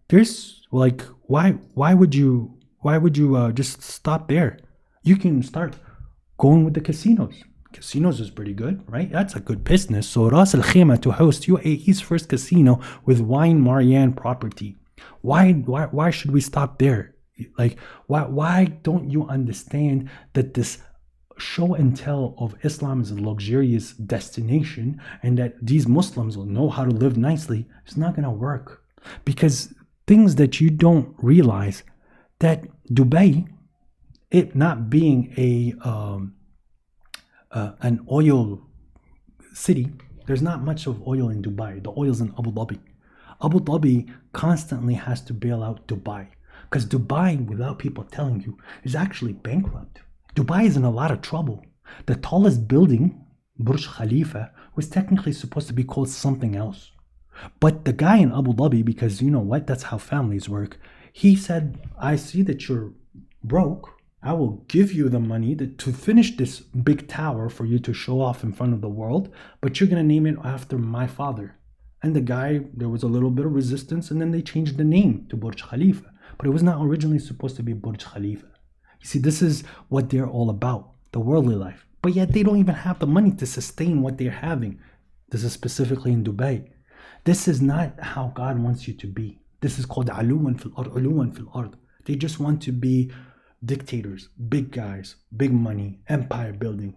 there's like, why would you just stop there? You can start going with the casinos. Casinos is pretty good, right? That's a good business. So Ras Al Khaimah to host UAE's first casino with Wine Marianne property. Why should we stop there? Like, why don't you understand that this show and tell of Islam is a luxurious destination and that these Muslims will know how to live nicely? It's not going to work, because things that you don't realize, that Dubai, it not being an oil city, there's not much of oil in Dubai. The oil's in Abu Dhabi. Abu Dhabi constantly has to bail out Dubai, because Dubai, without people telling you, is actually bankrupt. Dubai is in a lot of trouble. The tallest building, Burj Khalifa, was technically supposed to be called something else. But the guy in Abu Dhabi, because you know what, that's how families work, he said, I see that you're broke. I will give you the money to finish this big tower for you to show off in front of the world, but you're going to name it after my father. And the guy, there was a little bit of resistance, and then they changed the name to Burj Khalifa. But it was not originally supposed to be Burj Khalifa. You see, this is what they're all about, the worldly life. But yet they don't even have the money to sustain what they're having. This is specifically in Dubai. This is not how God wants you to be. This is called aluwan fil ard, uluwan fil ard. They just want to be dictators, big guys, big money, empire building.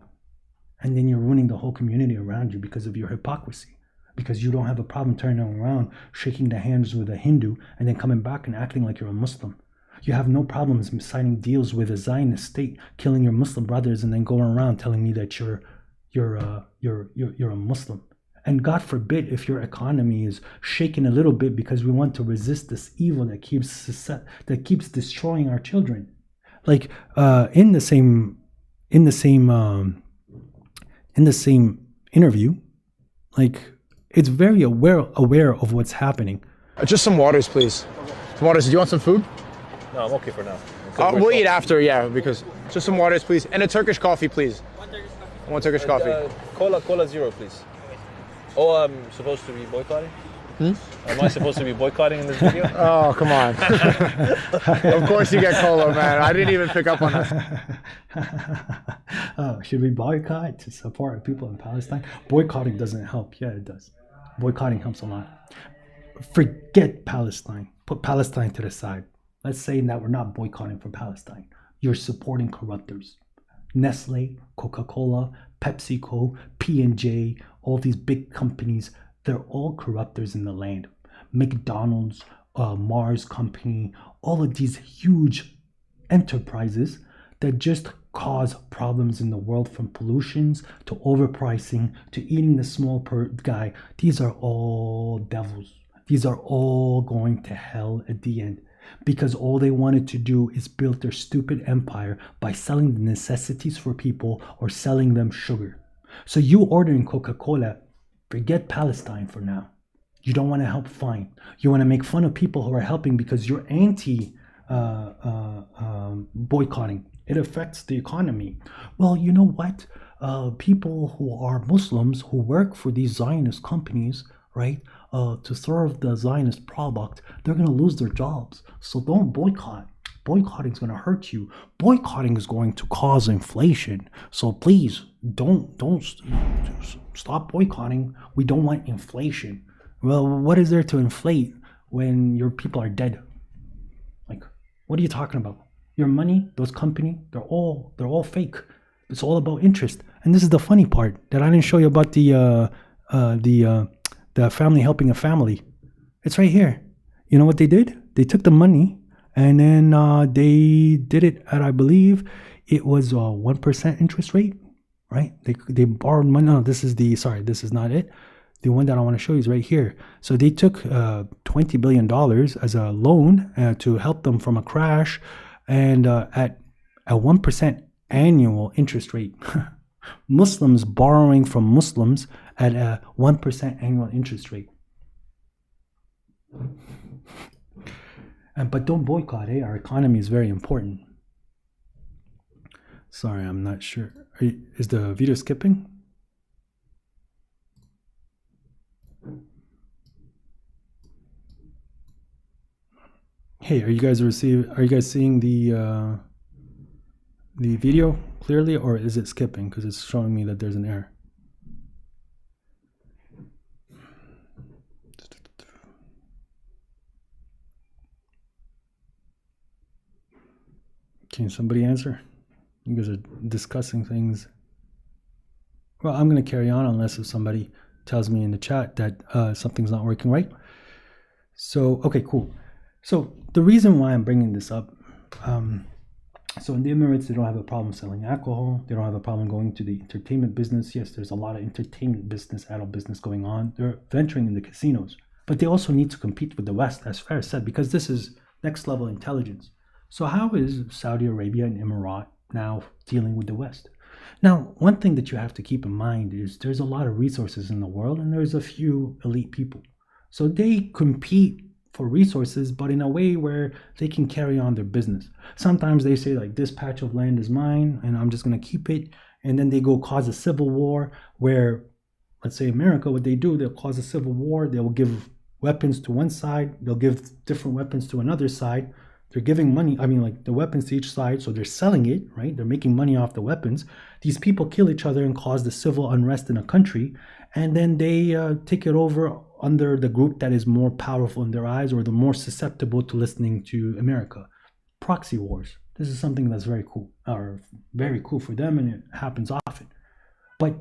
And then you're ruining the whole community around you because of your hypocrisy. Because you don't have a problem turning around, shaking the hands with a Hindu, and then coming back and acting like you're a Muslim. You have no problems signing deals with a Zionist state, killing your Muslim brothers, and then going around telling me that you're a Muslim. And God forbid if your economy is shaking a little bit because we want to resist this evil that keeps destroying our children. Like in the same interview, like it's very aware of what's happening.
Just some waters, please. Some waters. Do you want some food?
No, I'm okay for now.
We'll eat after, yeah, because just some waters, please, and a Turkish coffee, please. One Turkish coffee.
Cola zero, please. Oh, I'm supposed to be boycotting? Am I supposed to be boycotting in this video?
Oh, come on. Of course you get cola, man. I didn't even pick up on that.
Oh, should we boycott to support people in Palestine? Boycotting doesn't help. Yeah, it does. Boycotting helps a lot. Forget Palestine. Put Palestine to the side. Let's say that we're not boycotting for Palestine. You're supporting corruptors. Nestle, Coca-Cola, PepsiCo, P&J, all these big companies, they're all corruptors in the land. McDonald's, Mars Company, all of these huge enterprises that just cause problems in the world, from pollutions to overpricing to eating the small guy. These are all devils. These are all going to hell at the end, because all they wanted to do is build their stupid empire by selling the necessities for people or selling them sugar. So you ordering Coca-Cola, forget Palestine for now. You don't want to help, fine. You want to make fun of people who are helping because you're anti boycotting. It affects the economy. Well, you know what? People who are Muslims who work for these Zionist companies, right, to serve the Zionist product, they're going to lose their jobs. So don't boycott. Boycotting is going to hurt you. Boycotting is going to cause inflation. So please don't stop boycotting. We don't want inflation. Well, what is there to inflate when your people are dead? Like, what are you talking about? Your money, those companies, they're all fake. It's all about interest. And this is the funny part that I didn't show you about the family helping a family. It's right here. You know what they did? They took the money and then they did it at, I believe it was 1% interest rate, right? They borrowed money. No, this is not it. The one that I want to show you is right here. So they took $20 billion as a loan to help them from a crash, and at a 1% annual interest rate. Muslims borrowing from Muslims at a 1% annual interest rate. But don't boycott, Our economy is very important. Sorry, I'm not sure. Is the video skipping? Hey, are you guys seeing the video clearly, or is it skipping because it's showing me that there's an error? Can somebody answer? You guys are discussing things. Well, I'm going to carry on unless if somebody tells me in the chat that something's not working right. So, okay, cool. So the reason why I'm bringing this up, so in the Emirates, they don't have a problem selling alcohol. They don't have a problem going to the entertainment business. Yes, there's a lot of entertainment business, adult business going on. They're venturing in the casinos, but they also need to compete with the West, as Faris said, because this is next level intelligence. So how is Saudi Arabia and Emirat now dealing with the West? Now, one thing that you have to keep in mind is there's a lot of resources in the world and there's a few elite people. So they compete for resources, but in a way where they can carry on their business. Sometimes they say like, this patch of land is mine and I'm just going to keep it. And then they go cause a civil war where, let's say America, what they do, they'll cause a civil war. They will give weapons to one side. They'll give different weapons to another side. They're giving money, like the weapons to each side. So they're selling it, right? They're making money off the weapons. These people kill each other and cause the civil unrest in a country. And then they take it over under the group that is more powerful in their eyes or the more susceptible to listening to America. Proxy wars. This is something that's very cool for them, and it happens often. But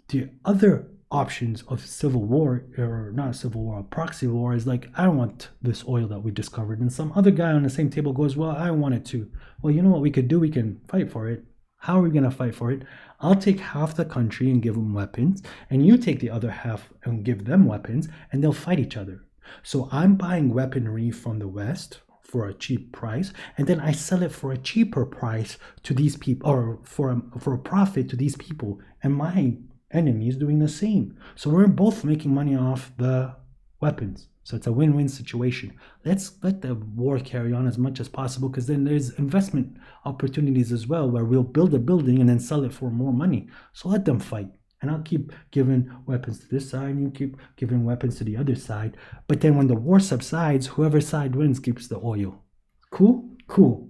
the other options of civil war, or not a civil war, a proxy war, is like, I want this oil that we discovered, and some other guy on the same table goes, well, I want it too. Well, you know what we could do? We can fight for it. How are we going to fight for it? I'll take half the country and give them weapons, and you take the other half and give them weapons, and they'll fight each other. So I'm buying weaponry from the West for a cheap price, and then I sell it for a cheaper price to these people, or for a profit to these people, and my enemy is doing the same. So we're both making money off the weapons. So it's a win-win situation. Let's let the war carry on as much as possible, because then there's investment opportunities as well, where we'll build a building and then sell it for more money. So let them fight. And I'll keep giving weapons to this side, and you keep giving weapons to the other side. But then when the war subsides, whoever side wins keeps the oil. Cool? Cool.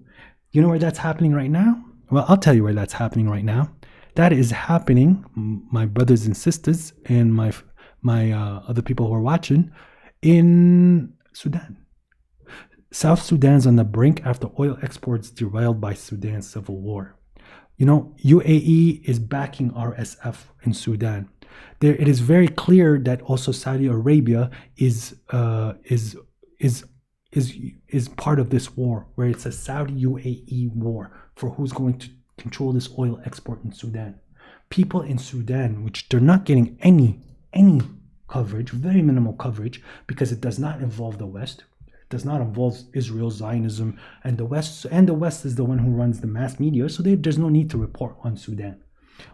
You know where that's happening right now? Well, I'll tell you where that's happening right now. That is happening, my brothers and sisters, and my other people who are watching, in Sudan. South Sudan's on the brink after oil exports derailed by Sudan's civil war. You know, UAE is backing RSF in Sudan. It is very clear that also Saudi Arabia is part of this war, where it's a Saudi UAE war for who's going to control this oil export in Sudan. People in Sudan, which they're not getting any coverage, very minimal coverage, because it does not involve the West. It does not involve Israel, Zionism, and the West. And the West is the one who runs the mass media, so there's no need to report on Sudan.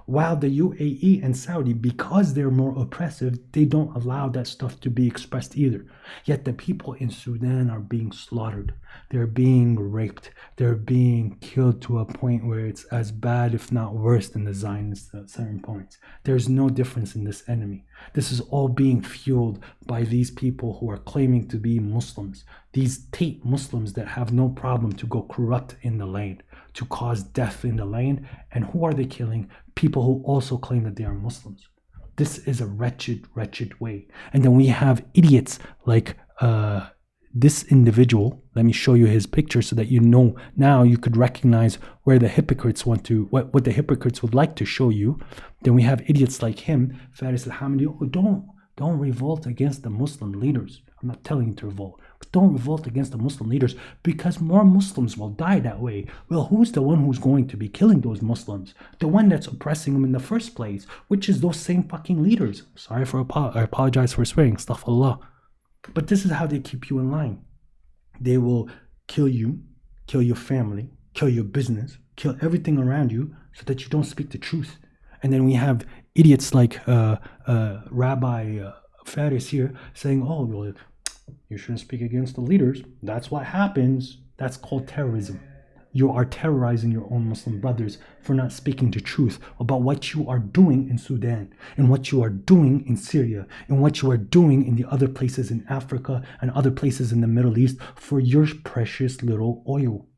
While the UAE and Saudi, because they're more oppressive, they don't allow that stuff to be expressed either. Yet the people in Sudan are being slaughtered. They're being raped. They're being killed to a point where it's as bad, if not worse, than the Zionists at certain points. There's no difference in this enemy. This is all being fueled by these people who are claiming to be Muslims. These Tate Muslims that have no problem to go corrupt in the land, to cause death in the land. And who are they killing? People who also claim that they are Muslims. This is a wretched, wretched way. And then we have idiots like this individual. Let me show you his picture so that you know now, you could recognize where the hypocrites want to, what the hypocrites would like to show you. Then we have idiots like him, Faris al-Hammadi. Oh, don't revolt against the Muslim leaders. I'm not telling you to revolt, but don't revolt against the Muslim leaders, because more Muslims will die that way. Well, who's the one who's going to be killing those Muslims? The one that's oppressing them in the first place, which is those same fucking leaders. Sorry for I apologize for swearing, astaghfirullah. But this is how they keep you in line. They will kill you, kill your family, kill your business, kill everything around you, so that you don't speak the truth. And then we have idiots like Rabbi Faris here saying, oh, well, you shouldn't speak against the leaders. That's what happens. That's called terrorism. You are terrorizing your own Muslim brothers for not speaking the truth about what you are doing in Sudan, and what you are doing in Syria, and what you are doing in the other places in Africa and other places in the Middle East for your precious little oil.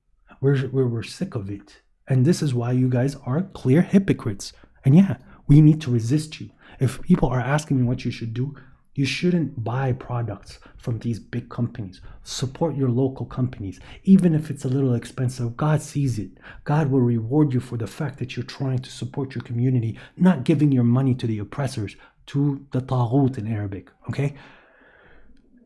We're sick of it. And this is why you guys are clear hypocrites. And yeah, we need to resist you. If people are asking me what you should do, you shouldn't buy products from these big companies. Support your local companies. Even if it's a little expensive, God sees it. God will reward you for the fact that you're trying to support your community, not giving your money to the oppressors, to the taghut in Arabic, okay?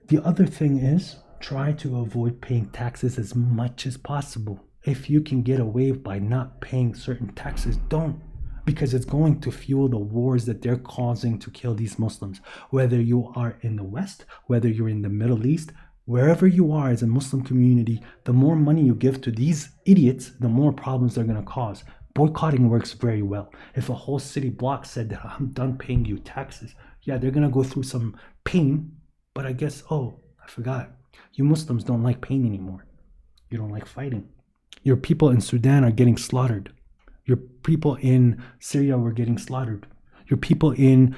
The other thing is, try to avoid paying taxes as much as possible. If you can get away by not paying certain taxes, don't. Because it's going to fuel the wars that they're causing to kill these Muslims. Whether you are in the West, whether you're in the Middle East, wherever you are as a Muslim community, the more money you give to these idiots, the more problems they're going to cause. Boycotting works very well. If a whole city block said that I'm done paying you taxes, yeah, they're going to go through some pain, but I guess, oh, I forgot. You Muslims don't like pain anymore. You don't like fighting. Your people in Sudan are getting slaughtered. Your people in Syria were getting slaughtered. Your people in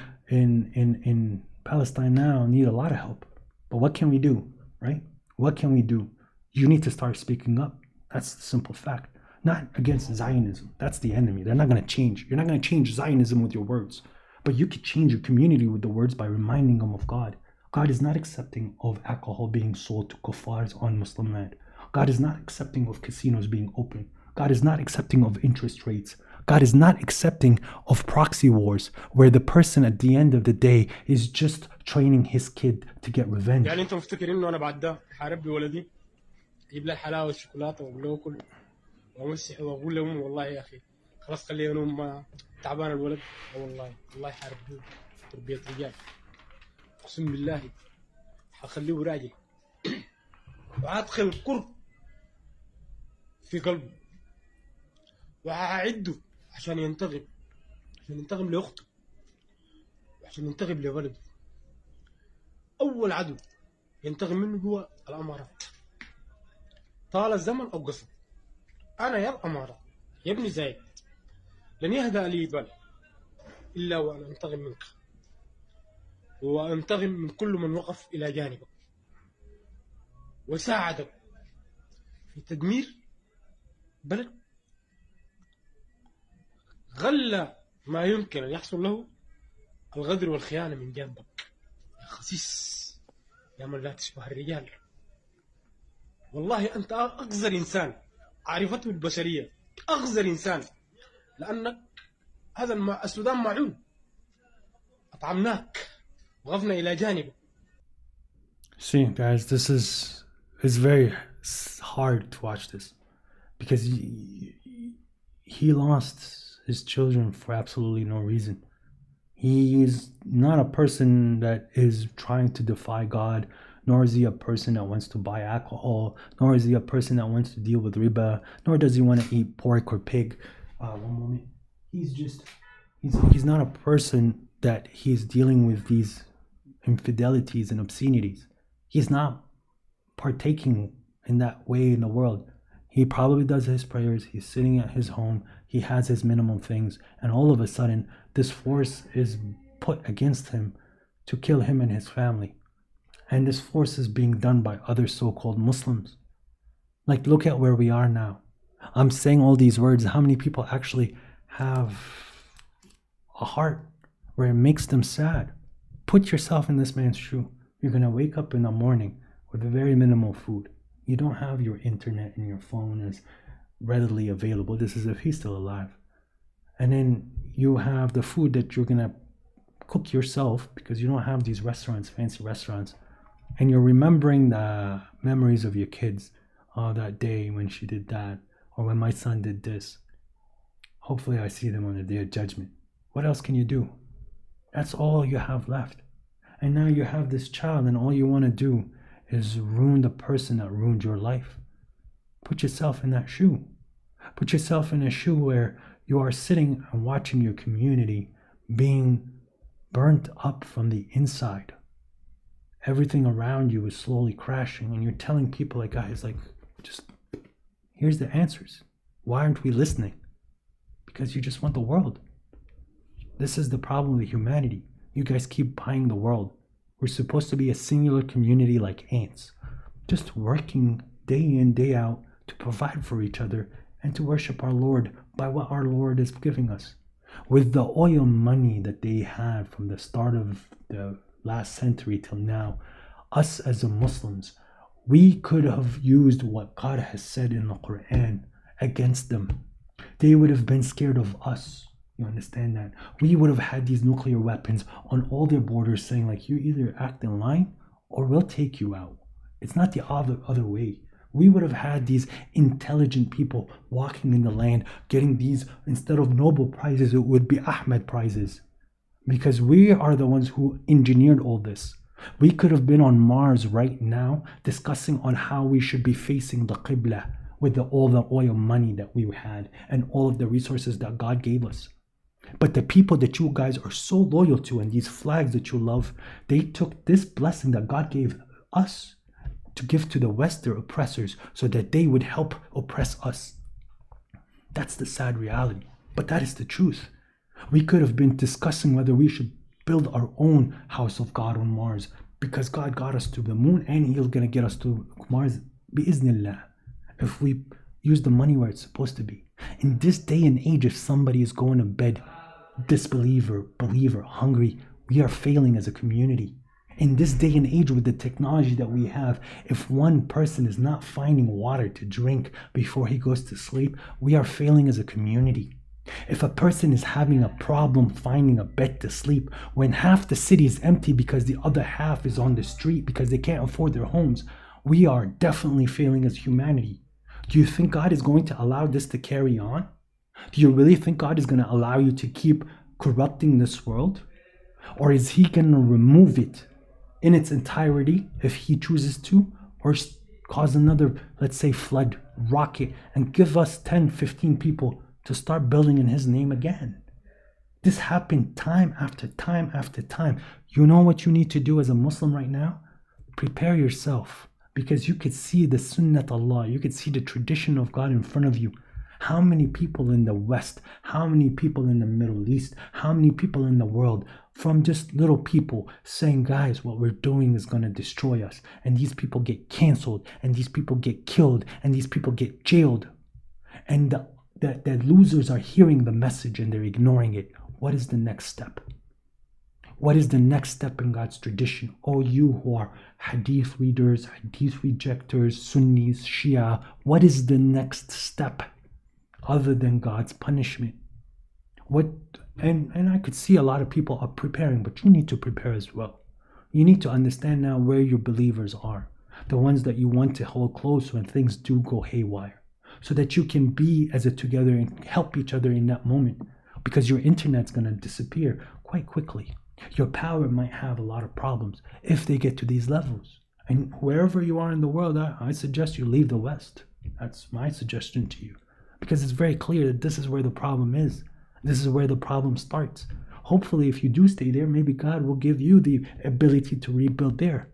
Palestine now need a lot of help. But what can we do, right? What can we do? You need to start speaking up. That's the simple fact. Not against Zionism. That's the enemy. They're not going to change. You're not going to change Zionism with your words. But you could change your community with the words by reminding them of God. God is not accepting of alcohol being sold to kuffars on Muslim land. God is not accepting of casinos being open. God is not accepting of interest rates. God is not accepting of proxy wars, where the person at the end of the day is just training his kid to get revenge.
يعني انتم مفتكرين انه انا بعد ده حارب بولدي اجيب له الحلاوه والشوكولاته واقول له كل وامسح واقول له والله يا اخي خلاص خليه انا تعبان الولد والله الله يحارب تربيه رجال اقسم بالله حخليه راجل وادخل كرب في قلبه وهعده عشان ينتقم لاخته وعشان ينتقم لولده. اول عدو ينتقم منه هو الأمارات طال الزمن أو قصر. أنا يا الأمارات يا ابن زايد لن يهدأ لي بال إلا وأن أنتقم منك وأنتقم من كل من وقف إلى جانبك وساعدك في تدمير بلد غلى ما يمكن أن يحصل له الغدر والخيانة من جانبك يا خسيس يا من لا تشبه الرجال. والله أنت أقذر إنسان عرفته البشرية، أقذر إنسان، لأنك هذا السودان معون أطعمناك وغفنا إلى جانبك.
See, guys, this is it's very hard to watch this because he lost his children for absolutely no reason. He is not a person that is trying to defy God, nor is he a person that wants to buy alcohol, nor is he a person that wants to deal with riba, nor does he want to eat pork or pig. One moment. He's not a person that he's dealing with these infidelities and obscenities. He's not partaking in that way in the world. He probably does his prayers, he's sitting at his home, he has his minimum things, and all of a sudden this force is put against him to kill him and his family. And this force is being done by other so-called Muslims. Like, look at where we are now. I'm saying all these words, how many people actually have a heart where it makes them sad? Put yourself in this man's shoe. You're going to wake up in the morning with very minimal food. You don't have your internet and your phone is readily available. This is if he's still alive. And then you have the food that you're going to cook yourself because you don't have these restaurants, fancy restaurants. And you're remembering the memories of your kids. Oh, that day when she did that, or when my son did this. Hopefully I see them on the day of judgment. What else can you do? That's all you have left. And now you have this child and all you want to do is ruin the person that ruined your life. Put yourself in that shoe. Put yourself in a shoe where you are sitting and watching your community being burnt up from the inside. Everything around you is slowly crashing and you're telling people like, guys, like, just here's the answers. Why aren't we listening? Because you just want the world. This is the problem with humanity. You guys keep buying the world. We're supposed to be a singular community like ants, just working day in, day out to provide for each other and to worship our Lord by what our Lord is giving us. With the oil money that they had from the start of the last century till now, us as a Muslims, we could have used what God has said in the Quran against them. They would have been scared of us. You understand that? We would have had these nuclear weapons on all their borders saying like, you either act in line or we'll take you out. It's not the other way. We would have had these intelligent people walking in the land, getting these, instead of Nobel Prizes, it would be Ahmed Prizes. Because we are the ones who engineered all this. We could have been on Mars right now discussing on how we should be facing the Qibla with all the oil money that we had and all of the resources that God gave us. But the people that you guys are so loyal to and these flags that you love, they took this blessing that God gave us to give to the Western oppressors so that they would help oppress us. That's the sad reality. But that is the truth. We could have been discussing whether we should build our own house of God on Mars because God got us to the moon and He's going to get us to Mars bi'iznillah if we use the money where it's supposed to be. In this day and age, if somebody is going to bed disbeliever, believer, hungry, we are failing as a community. In this day and age with the technology that we have, if one person is not finding water to drink before he goes to sleep, we are failing as a community. If a person is having a problem finding a bed to sleep when half the city is empty because the other half is on the street because they can't afford their homes, we are definitely failing as humanity. Do you think God is going to allow this to carry on? Do you really think God is going to allow you to keep corrupting this world? Or is He going to remove it in its entirety if He chooses to? Or cause another, let's say, flood, rocket, and give us 10, 15 people to start building in His name again? This happened time after time after time. You know what you need to do as a Muslim right now? Prepare yourself, because you could see the Sunnat Allah, you could see the tradition of God in front of you. How many people in the West, how many people in the Middle East, how many people in the world, from just little people saying, guys, what we're doing is going to destroy us. And these people get canceled, and these people get killed, and these people get jailed. And the losers are hearing the message and they're ignoring it. What is the next step? What is the next step in God's tradition? Oh, you who are hadith readers, hadith rejectors, Sunnis, Shia, what is the next step other than God's punishment? And I could see a lot of people are preparing, but you need to prepare as well. You need to understand now where your believers are, the ones that you want to hold close when things do go haywire, so that you can be as a together and help each other in that moment, because your internet's going to disappear quite quickly. Your power might have a lot of problems if they get to these levels. And wherever you are in the world, I suggest you leave the West. That's my suggestion to you, because it's very clear that this is where the problem is. This is where the problem starts. Hopefully, if you do stay there, maybe God will give you the ability to rebuild there.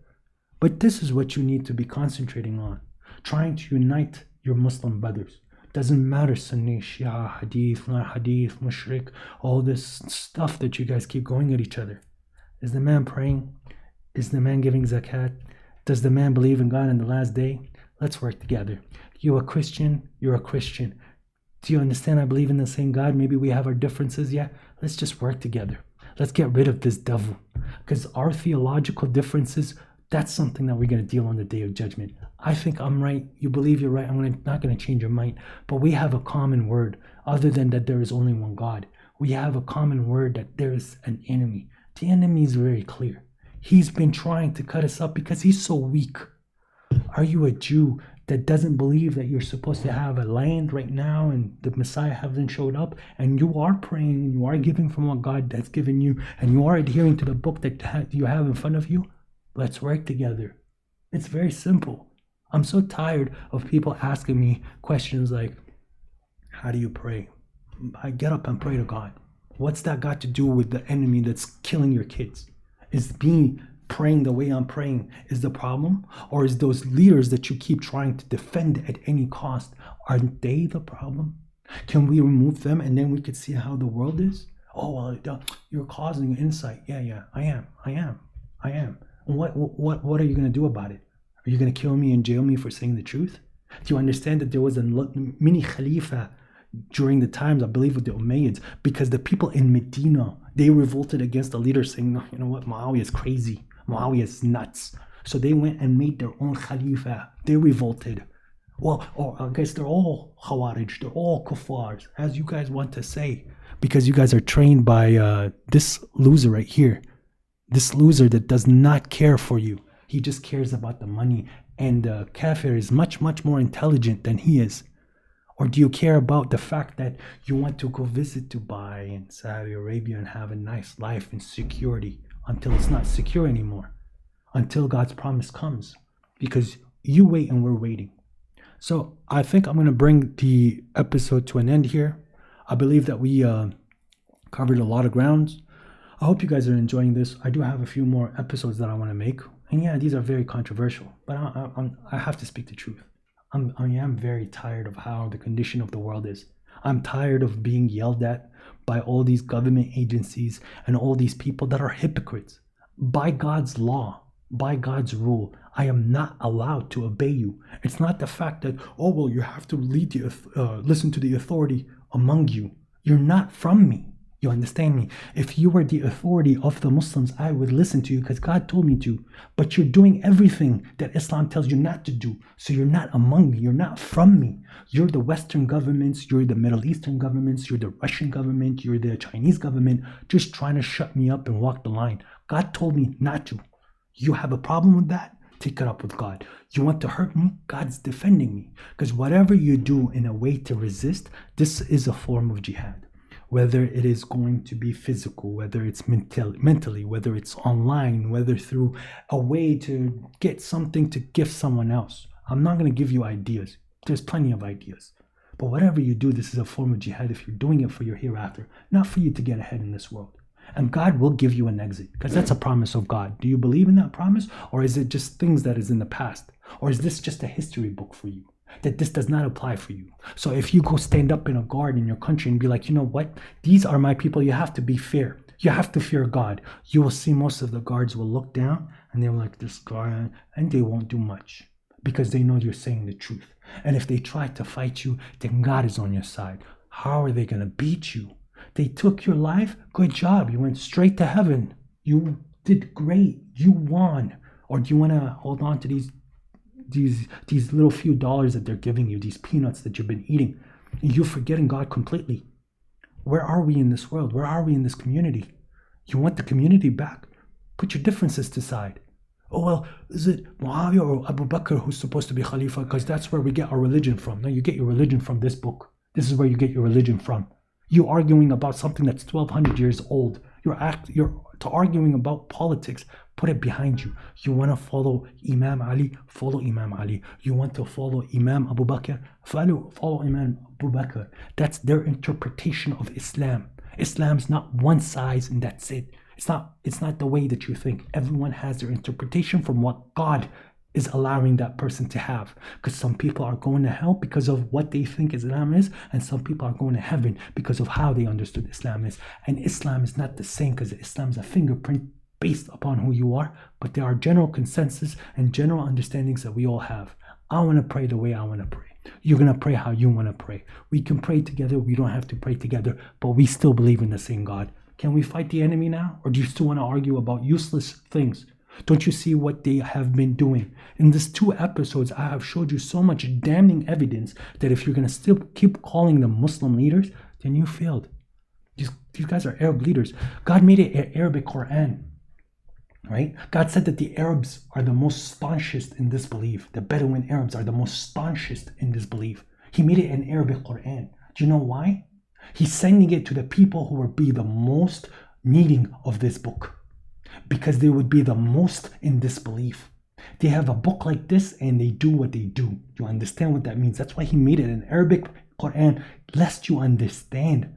But this is what you need to be concentrating on, trying to unite your Muslim brothers. Doesn't matter Sunni, Shia, Hadith, not Hadith, Mushrik, all this stuff that you guys keep going at each other. Is the man praying? Is the man giving zakat? Does the man believe in God in the last day? Let's work together. You a Christian? You're a Christian. Do you understand? I believe in the same God. Maybe we have our differences. Yeah, let's just work together. Let's get rid of this devil. Because our theological differences, that's something that we're going to deal on the day of judgment. I think I'm right. You believe you're right. I'm not going to change your mind. But we have a common word, other than that there is only one God. We have a common word that there is an enemy. The enemy is very clear. He's been trying to cut us up because he's so weak. Are you a Jew that doesn't believe that you're supposed to have a land right now and the Messiah hasn't showed up, and you are praying and you are giving from what God has given you, and you are adhering to the book that you have in front of you? Let's work together. It's very simple. I'm so tired of people asking me questions like, how do you pray? I get up and pray to God. What's that got to do with the enemy that's killing your kids? Is me praying the way I'm praying is the problem? Or is those leaders that you keep trying to defend at any cost, aren't they the problem? Can we remove them and then we could see how the world is? Oh, well, you're causing insight. Yeah, I am. And what are you going to do about it? Are you going to kill me and jail me for saying the truth? Do you understand that there was a mini Khalifa during the times, I believe, with the Umayyads, because the people in Medina, they revolted against the leader saying, no, you know what, Muawiyah is crazy. Muawiyah is nuts. So they went and made their own Khalifa. They revolted. Well, I guess they're all Khawarij. They're all Kuffars, as you guys want to say, because you guys are trained by this loser right here. This loser that does not care for you. He just cares about the money. And the kafir is much, much more intelligent than he is. Or do you care about the fact that you want to go visit Dubai and Saudi Arabia and have a nice life in security until it's not secure anymore, until God's promise comes? Because you wait and we're waiting. So I think I'm going to bring the episode to an end here. I believe that we covered a lot of grounds. I hope you guys are enjoying this. I do have a few more episodes that I want to make. And yeah, these are very controversial, but I have to speak the truth. I am very tired of how the condition of the world is. I'm tired of being yelled at by all these government agencies and all these people that are hypocrites. By God's law, by God's rule, I am not allowed to obey you. It's not the fact that, oh, well, you have to listen to the authority among you. You're not from me. You understand me? If you were the authority of the Muslims, I would listen to you because God told me to. But you're doing everything that Islam tells you not to do. So you're not among me. You're not from me. You're the Western governments. You're the Middle Eastern governments. You're the Russian government. You're the Chinese government, just trying to shut me up and walk the line. God told me not to. You have a problem with that? Take it up with God. You want to hurt me? God's defending me. Because whatever you do in a way to resist, this is a form of jihad. Whether it is going to be physical, whether it's mentally, whether it's online, whether through a way to get something to give someone else. I'm not going to give you ideas. There's plenty of ideas. But whatever you do, this is a form of jihad if you're doing it for your hereafter, not for you to get ahead in this world. And God will give you an exit, because that's a promise of God. Do you believe in that promise? Or is it just things that is in the past? Or is this just a history book for you, that this does not apply for you? So if you go stand up in a guard in your country and be like, you know what? These are my people. You have to be fair. You have to fear God. You will see most of the guards will look down and they're like, this guard, and they won't do much because they know you're saying the truth. And if they try to fight you, then God is on your side. How are they going to beat you? They took your life. Good job. You went straight to heaven. You did great. You won. Or do you want to hold on to these little few dollars that they're giving you, these peanuts that you've been eating? You're forgetting God completely. Where are we in this world? Where are we in this community? You want the community back? Put your differences aside. Oh, well, is it Muawiyah or Abu Bakr who's supposed to be Khalifa? Because that's where we get our religion from. No, you get your religion from this book. This is where you get your religion from. You arguing about something that's 1,200 years old. You're arguing about politics. Put it behind you. You want to follow Imam Ali? Follow Imam Ali. You want to follow Imam Abu Bakr? Follow Imam Abu Bakr. That's their interpretation of Islam. Islam's not one size and that's it. It's not the way that you think. Everyone has their interpretation from what God is allowing that person to have. Because some people are going to hell because of what they think Islam is, and some people are going to heaven because of how they understood Islam is. And Islam is not the same, because Islam is a fingerprint based upon who you are, but there are general consensus and general understandings that we all have. I want to pray the way I want to pray. You're going to pray how you want to pray. We can pray together. We don't have to pray together, but we still believe in the same God. Can we fight the enemy now? Or do you still want to argue about useless things? Don't you see what they have been doing? In these 2 episodes, I have showed you so much damning evidence that if you're going to still keep calling them Muslim leaders, then you failed. These guys are Arab leaders. God made it an Arabic Quran, right? God said that the Arabs are the most staunchest in this belief. The Bedouin Arabs are the most staunchest in this belief. He made it an Arabic Quran. Do you know why? He's sending it to the people who will be the most needing of this book, because they would be the most in disbelief. They have a book like this and they do what they do. You understand what that means? That's why he made it an Arabic Quran, lest you understand.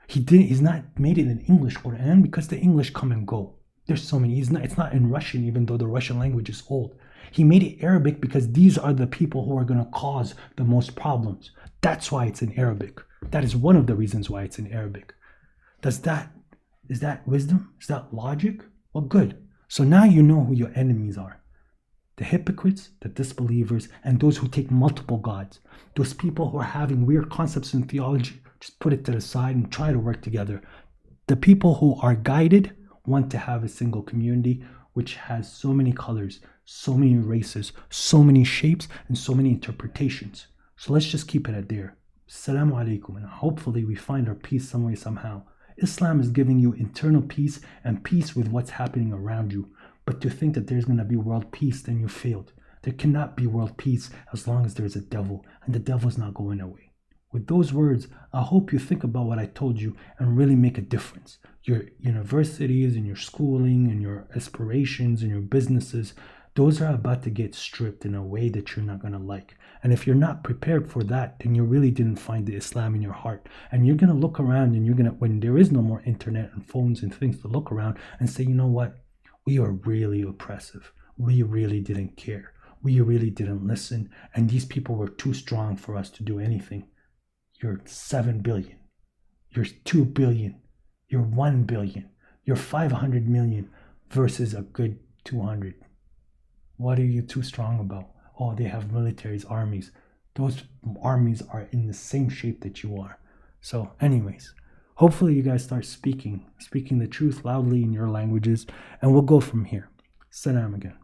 He's not made it an English Quran because the English come and go. There's so many. It's not in Russian, even though the Russian language is old. He made it Arabic because these are the people who are going to cause the most problems. That's why it's in Arabic. That is one of the reasons why it's in Arabic. Is that wisdom? Is that logic? Well, good. So now you know who your enemies are. The hypocrites, the disbelievers, and those who take multiple gods. Those people who are having weird concepts in theology, just put it to the side and try to work together. The people who are guided want to have a single community which has so many colors, so many races, so many shapes, and so many interpretations. So let's just keep it at there. Assalamu alaikum, and hopefully we find our peace some way, somehow. Islam is giving you internal peace and peace with what's happening around you. But to think that there's going to be world peace, then you failed. There cannot be world peace as long as there's a devil, and the devil's not going away. With those words, I hope you think about what I told you and really make a difference. Your universities and your schooling and your aspirations and your businesses, those are about to get stripped in a way that you're not going to like. And if you're not prepared for that, then you really didn't find the Islam in your heart. And you're going to look around and when there is no more internet and phones and things to look around and say, you know what? We are really oppressive. We really didn't care. We really didn't listen. And these people were too strong for us to do anything. You're 7 billion. You're 2 billion. You're 1 billion. You're 500 million versus a good 200. What are you too strong about? Oh, they have militaries, armies. Those armies are in the same shape that you are. So anyways, hopefully you guys start speaking the truth loudly in your languages, and we'll go from here. Salam again.